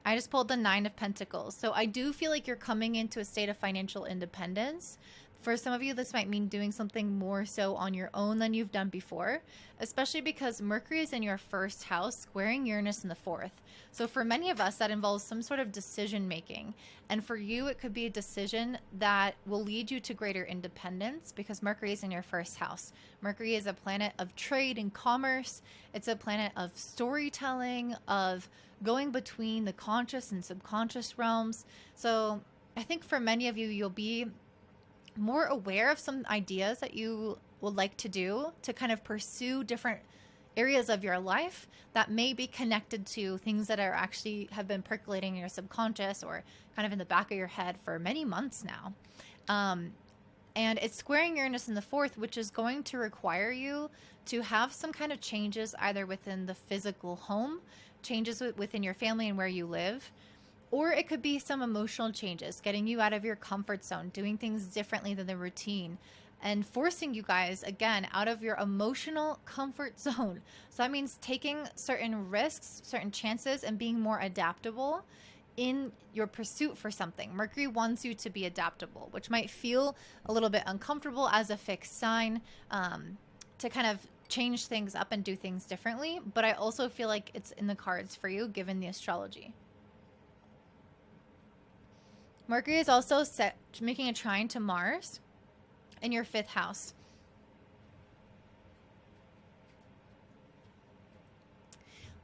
I just pulled the 9 of Pentacles. So I do feel like you're coming into a state of financial independence. For some of you, this might mean doing something more so on your own than you've done before, especially because Mercury is in your 1st house, squaring Uranus in the 4th. So for many of us, that involves some sort of decision making. And for you, it could be a decision that will lead you to greater independence because Mercury is in your 1st house. Mercury is a planet of trade and commerce. It's a planet of storytelling, of going between the conscious and subconscious realms. So I think for many of you, you'll be more aware of some ideas that you would like to do to kind of pursue different areas of your life that may be connected to things that are actually have been percolating in your subconscious or kind of in the back of your head for many months now. And it's squaring Uranus in the 4th, which is going to require you to have some kind of changes either within the physical home, changes within your family and where you live, or it could be some emotional changes, getting you out of your comfort zone, doing things differently than the routine, and forcing you guys, again, out of your emotional comfort zone. So that means taking certain risks, certain chances, and being more adaptable in your pursuit for something. Mercury wants you to be adaptable, which might feel a little bit uncomfortable as a fixed sign, to kind of change things up and do things differently. But I also feel like it's in the cards for you, given the astrology. Mercury is also making a trine to Mars in your 5th house.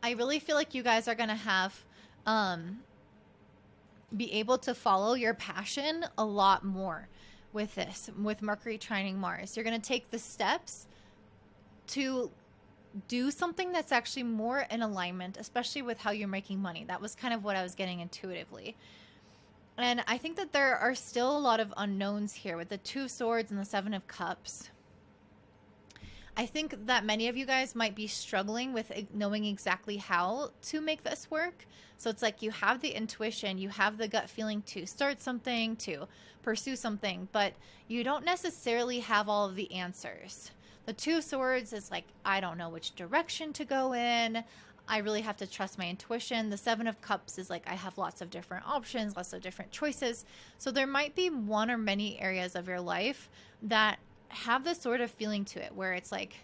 I really feel like you guys are going to have be able to follow your passion a lot more with this, with Mercury trining Mars. You're going to take the steps to do something that's actually more in alignment, especially with how you're making money. That was kind of what I was getting intuitively. And I think that there are still a lot of unknowns here with the 2 of Swords and the 7 of Cups. I think that many of you guys might be struggling with knowing exactly how to make this work. So it's like you have the intuition, you have the gut feeling to start something, to pursue something, but you don't necessarily have all of the answers. The 2 of Swords is like, I don't know which direction to go in. I really have to trust my intuition. The 7 of Cups is like, I have lots of different options, lots of different choices. So there might be one or many areas of your life that have this sort of feeling to it where it's like,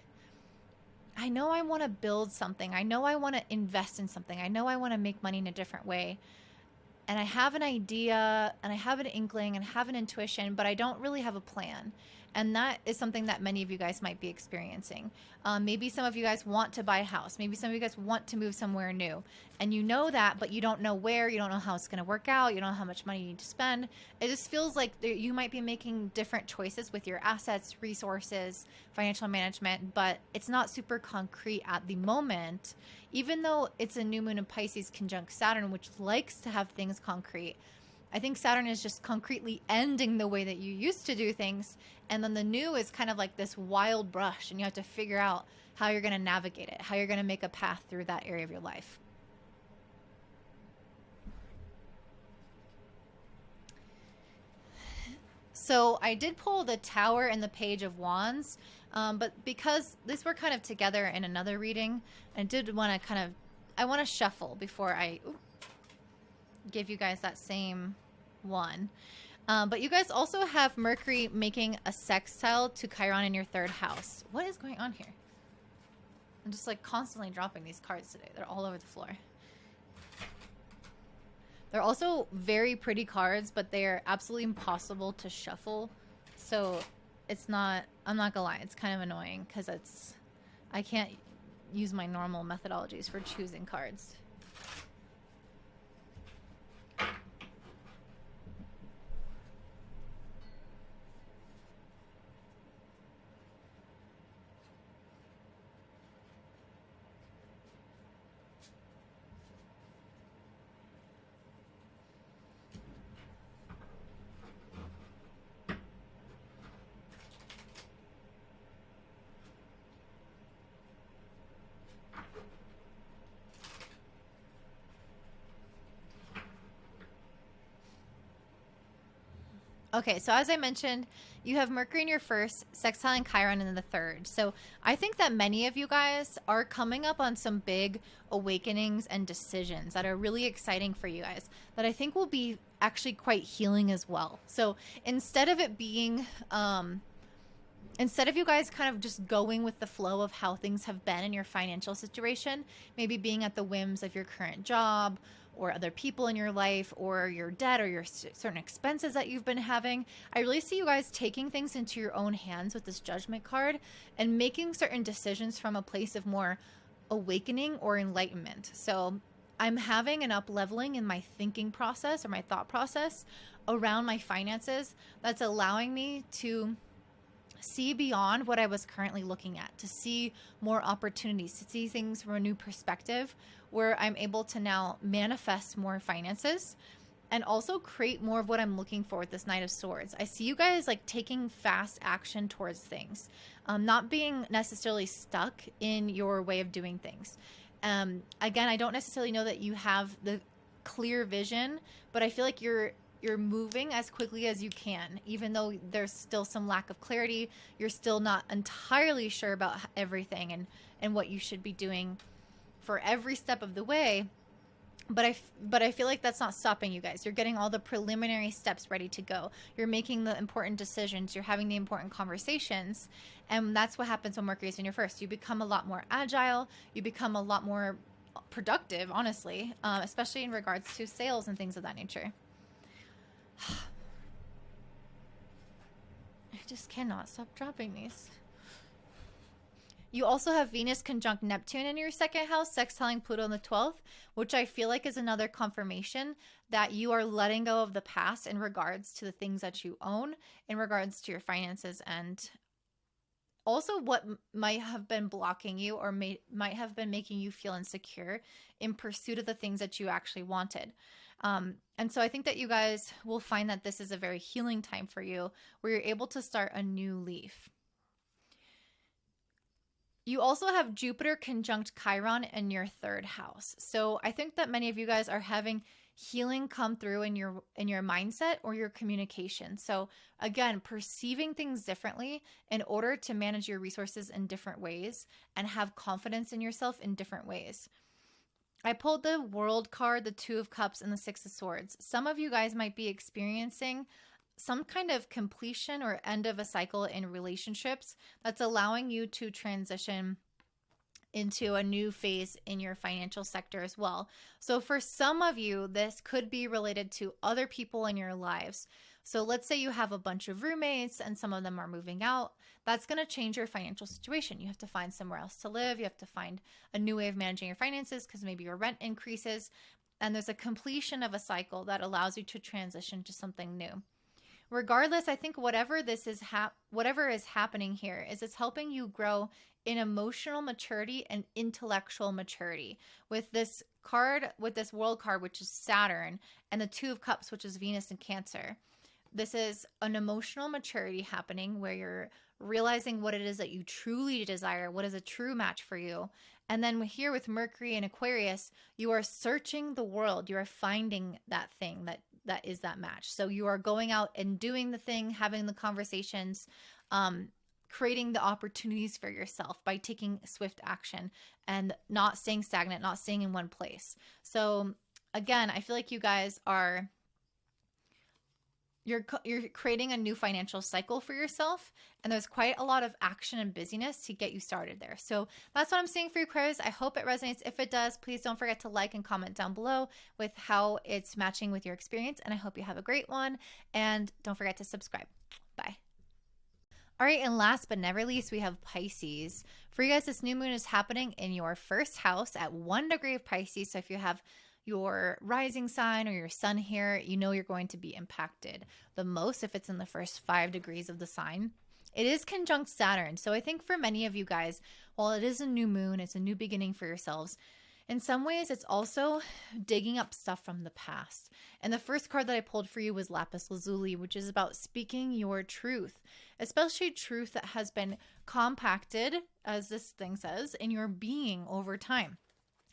I know I want to build something. I know I want to invest in something. I know I want to make money in a different way. And I have an idea and I have an inkling and have an intuition, but I don't really have a plan. And that is something that many of you guys might be experiencing. Maybe some of you guys want to buy a house. Maybe some of you guys want to move somewhere new. And you know that, but you don't know where. You don't know how it's going to work out. You don't know how much money you need to spend. It just feels like you might be making different choices with your assets, resources, financial management, but it's not super concrete at the moment. Even though it's a new moon in Pisces conjunct Saturn, which likes to have things concrete, I think Saturn is just concretely ending the way that you used to do things. And then the new is kind of like this wild brush, and you have to figure out how you're going to navigate it, how you're going to make a path through that area of your life. So I did pull the Tower and the Page of Wands, but because these were kind of together in another reading, I did want to I want to shuffle before I give you guys that same one. But you guys also have Mercury making a sextile to Chiron in your 3rd house. What is going on here? I'm just like constantly dropping these cards today. They're all over the floor. They're also very pretty cards, but they are absolutely impossible to shuffle. So it's not, I'm not gonna lie, it's kind of annoying because I can't use my normal methodologies for choosing cards. Okay, so as I mentioned, you have Mercury in your 1st, sextiling Chiron in the 3rd. So I think that many of you guys are coming up on some big awakenings and decisions that are really exciting for you guys, that I think will be actually quite healing as well. So instead of it being, instead of you guys kind of just going with the flow of how things have been in your financial situation, maybe being at the whims of your current job or other people in your life or your debt or your certain expenses that you've been having, I really see you guys taking things into your own hands with this Judgment card and making certain decisions from a place of more awakening or enlightenment. So I'm having an up-leveling in my thinking process or my thought process around my finances that's allowing me to see beyond what I was currently looking at, to see more opportunities, to see things from a new perspective where I'm able to now manifest more finances and also create more of what I'm looking for with this Knight of Swords. I see you guys like taking fast action towards things, not being necessarily stuck in your way of doing things. Again, I don't necessarily know that you have the clear vision, but I feel like you're you're moving as quickly as you can, even though there's still some lack of clarity. You're still not entirely sure about everything and what you should be doing for every step of the way. But I feel like that's not stopping you guys. You're getting all the preliminary steps ready to go. You're making the important decisions. You're having the important conversations. And that's what happens when Mercury's in your first. You become a lot more agile. You become a lot more productive, honestly, especially in regards to sales and things of that nature. I just cannot stop dropping these. You also have Venus conjunct Neptune in your second house, sextiling Pluto in the 12th, which I feel like is another confirmation that you are letting go of the past in regards to the things that you own, in regards to your finances, and also what might have been blocking you or might have been making you feel insecure in pursuit of the things that you actually wanted. And so I think that you guys will find that this is a very healing time for you, where you're able to start a new leaf. You also have Jupiter conjunct Chiron in your third house. So I think that many of you guys are having healing come through in your mindset or your communication. So again, perceiving things differently in order to manage your resources in different ways and have confidence in yourself in different ways. I pulled the World card, the Two of Cups, and the Six of Swords. Some of you guys might be experiencing some kind of completion or end of a cycle in relationships that's allowing you to transition into a new phase in your financial sector as well. So for some of you, this could be related to other people in your lives. So let's say you have a bunch of roommates and some of them are moving out. That's going to change your financial situation. You have to find somewhere else to live. You have to find a new way of managing your finances because maybe your rent increases. And there's a completion of a cycle that allows you to transition to something new. Regardless, I think whatever is happening here is it's helping you grow in emotional maturity and intellectual maturity. With this card, with this World card, which is Saturn, and the Two of Cups, which is Venus and Cancer, this is an emotional maturity happening where you're realizing what it is that you truly desire, what is a true match for you. And then here with Mercury and Aquarius, you are searching the world. You are finding that thing that is that match. So you are going out and doing the thing, having the conversations, creating the opportunities for yourself by taking swift action and not staying stagnant, not staying in one place. So again, I feel like you guys are you're creating a new financial cycle for yourself, and there's quite a lot of action and busyness to get you started there. So that's what I'm seeing for you, Aquarius. I hope it resonates. If it does, please don't forget to like and comment down below with how it's matching with your experience, and I hope you have a great one, and don't forget to subscribe. Bye. All right, and last but never least, we have Pisces. For you guys, this new moon is happening in your first house at 1 degree of Pisces. So if you have your rising sign or your sun here, you know you're going to be impacted the most if it's in the first 5 degrees of the sign. It is conjunct Saturn. So I think for many of you guys, while it is a new moon, it's a new beginning for yourselves. In some ways, it's also digging up stuff from the past. And the first card that I pulled for you was Lapis Lazuli, which is about speaking your truth, especially truth that has been compacted, as this thing says, in your being over time,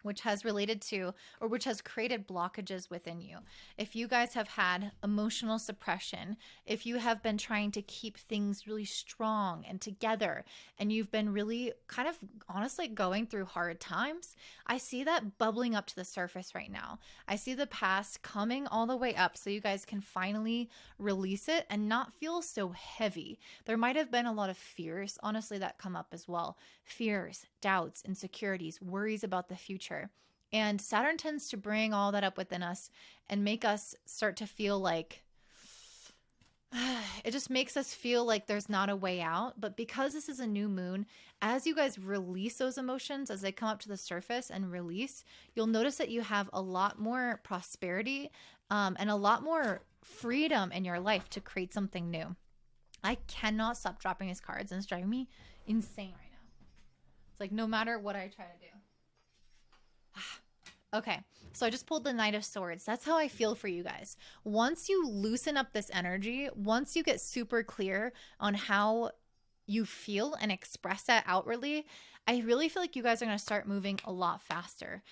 which has related to or which has created blockages within you. If you guys have had emotional suppression, if you have been trying to keep things really strong and together, and you've been really kind of honestly going through hard times, I see that bubbling up to the surface right now. I see the past coming all the way up so you guys can finally release it and not feel so heavy. There might have been a lot of fears, honestly, that come up as well. Fears, doubts, insecurities, worries about the future. And Saturn tends to bring all that up within us and make us start to feel like, it just makes us feel like there's not a way out. But because this is a new moon, as you guys release those emotions, as they come up to the surface and release, you'll notice that you have a lot more prosperity and a lot more freedom in your life to create something new. I cannot stop dropping these cards, and it's driving me insane right now. It's like no matter what I try to do. Okay, so I just pulled the Knight of Swords. That's how I feel for you guys. Once you loosen up this energy, once you get super clear on how you feel and express that outwardly, I really feel like you guys are going to start moving a lot faster.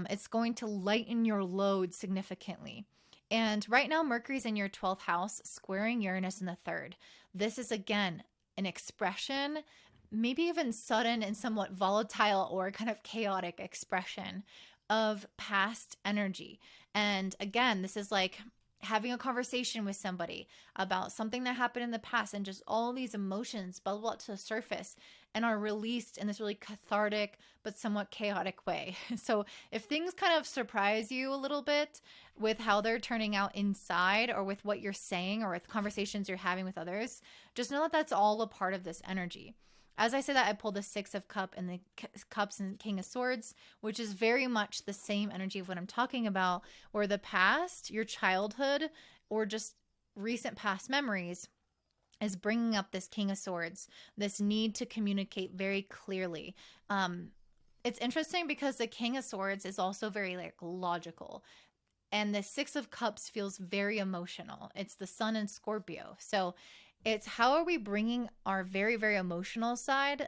It's going to lighten your load significantly. And right now, Mercury's in your 12th house, squaring Uranus in the third. This is, again, an expression, maybe even sudden and somewhat volatile or kind of chaotic expression of past energy. And again, this is like having a conversation with somebody about something that happened in the past, and just all these emotions bubble up to the surface and are released in this really cathartic but somewhat chaotic way. So if things kind of surprise you a little bit with how they're turning out inside, or with what you're saying, or with conversations you're having with others, just know that that's all a part of this energy. As I say that, I pulled the Six of Cups and the Cups and King of Swords, which is very much the same energy of what I'm talking about, where the past, your childhood, or just recent past memories is bringing up this King of Swords, this need to communicate very clearly. It's interesting because the King of Swords is also very like logical. And the Six of Cups feels very emotional. It's the Sun in Scorpio. So it's how are we bringing our very, very emotional side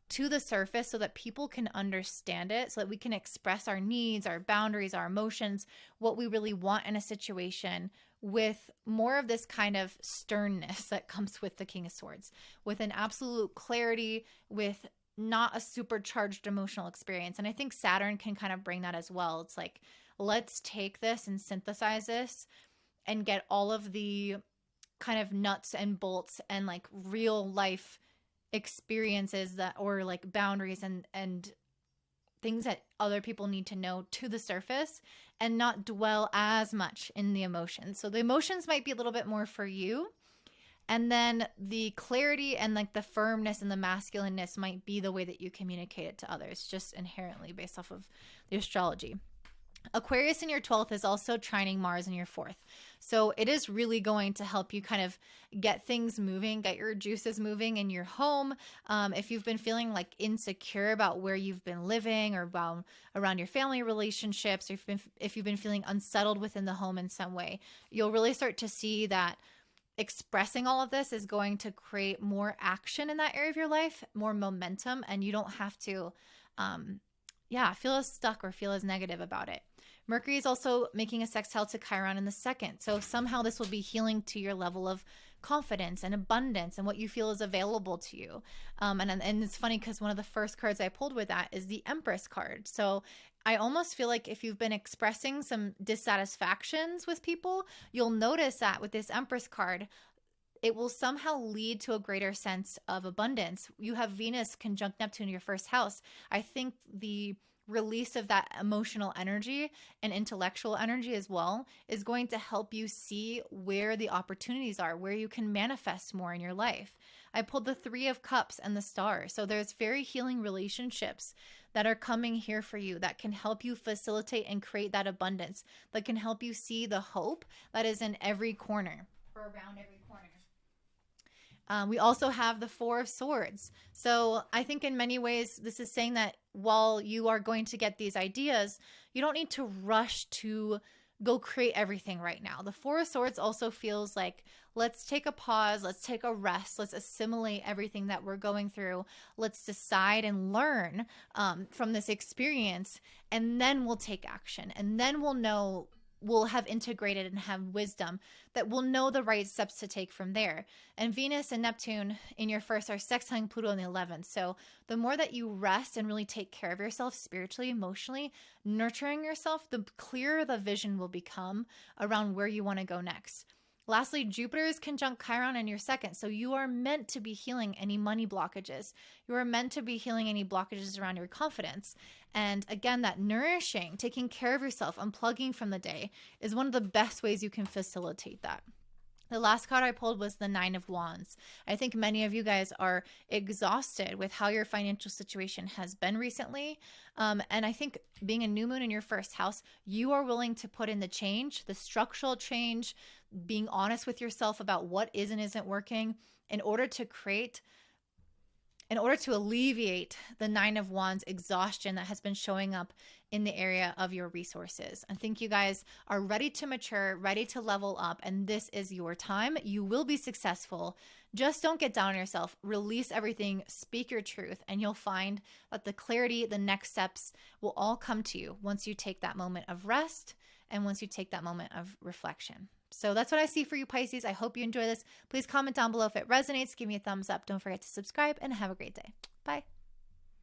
to the surface so that people can understand it, so that we can express our needs, our boundaries, our emotions, what we really want in a situation, with more of this kind of sternness that comes with the King of Swords, with an absolute clarity, with not a supercharged emotional experience. And I think Saturn can kind of bring that as well. It's like, let's take this and synthesize this and get all of the kind of nuts and bolts and like real life experiences that, or like boundaries and things that other people need to know, to the surface, and not dwell as much in the emotions. So the emotions might be a little bit more for you, and then the clarity and like the firmness and the masculineness might be the way that you communicate it to others, just inherently based off of the astrology. Aquarius in your 12th is also trining Mars in your 4th. So it is really going to help you kind of get things moving, get your juices moving in your home. If you've been feeling like insecure about where you've been living, or about around your family relationships, or if you've been feeling unsettled within the home in some way, you'll really start to see that expressing all of this is going to create more action in that area of your life, more momentum, and you don't have to feel as stuck or feel as negative about it. Mercury is also making a sextile to Chiron in the 2nd. So somehow this will be healing to your level of confidence and abundance and what you feel is available to you. And it's funny because one of the first cards I pulled with that is the Empress card. So I almost feel like if you've been expressing some dissatisfactions with people, you'll notice that with this Empress card, it will somehow lead to a greater sense of abundance. You have Venus conjunct Neptune in your 1st house. I think the release of that emotional energy and intellectual energy as well is going to help you see where the opportunities are, where you can manifest more in your life. I pulled the 3 of Cups and the Star. So there's very healing relationships that are coming here for you that can help you facilitate and create that abundance, that can help you see the hope that is in every corner, or around every corner. We also have the 4 of Swords. So I think in many ways, this is saying that while you are going to get these ideas, you don't need to rush to go create everything right now. The 4 of Swords also feels like, let's take a pause, let's take a rest, let's assimilate everything that we're going through, let's decide and learn from this experience, and then we'll take action, and then we'll have integrated and have wisdom that we'll know the right steps to take from there. And Venus and Neptune in your 1st are sextiling Pluto in the 11th. So the more that you rest and really take care of yourself spiritually, emotionally, nurturing yourself, the clearer the vision will become around where you want to go next. Lastly, Jupiter is conjunct Chiron in your 2nd. So you are meant to be healing any money blockages. You are meant to be healing any blockages around your confidence. And again, that nourishing, taking care of yourself, unplugging from the day is one of the best ways you can facilitate that. The last card I pulled was the 9 of Wands. I think many of you guys are exhausted with how your financial situation has been recently. And I think being a new moon in your 1st house, you are willing to put in the change, the structural change, being honest with yourself about what is and isn't working in order to alleviate the 9 of Wands exhaustion that has been showing up in the area of your resources. I think you guys are ready to mature, ready to level up, and this is your time. You will be successful. Just don't get down on yourself. Release everything, speak your truth, and you'll find that the clarity, the next steps will all come to you once you take that moment of rest and once you take that moment of reflection. So that's what I see for you, Pisces. I hope you enjoy this. Please comment down below if it resonates. Give me a thumbs up. Don't forget to subscribe and have a great day. Bye.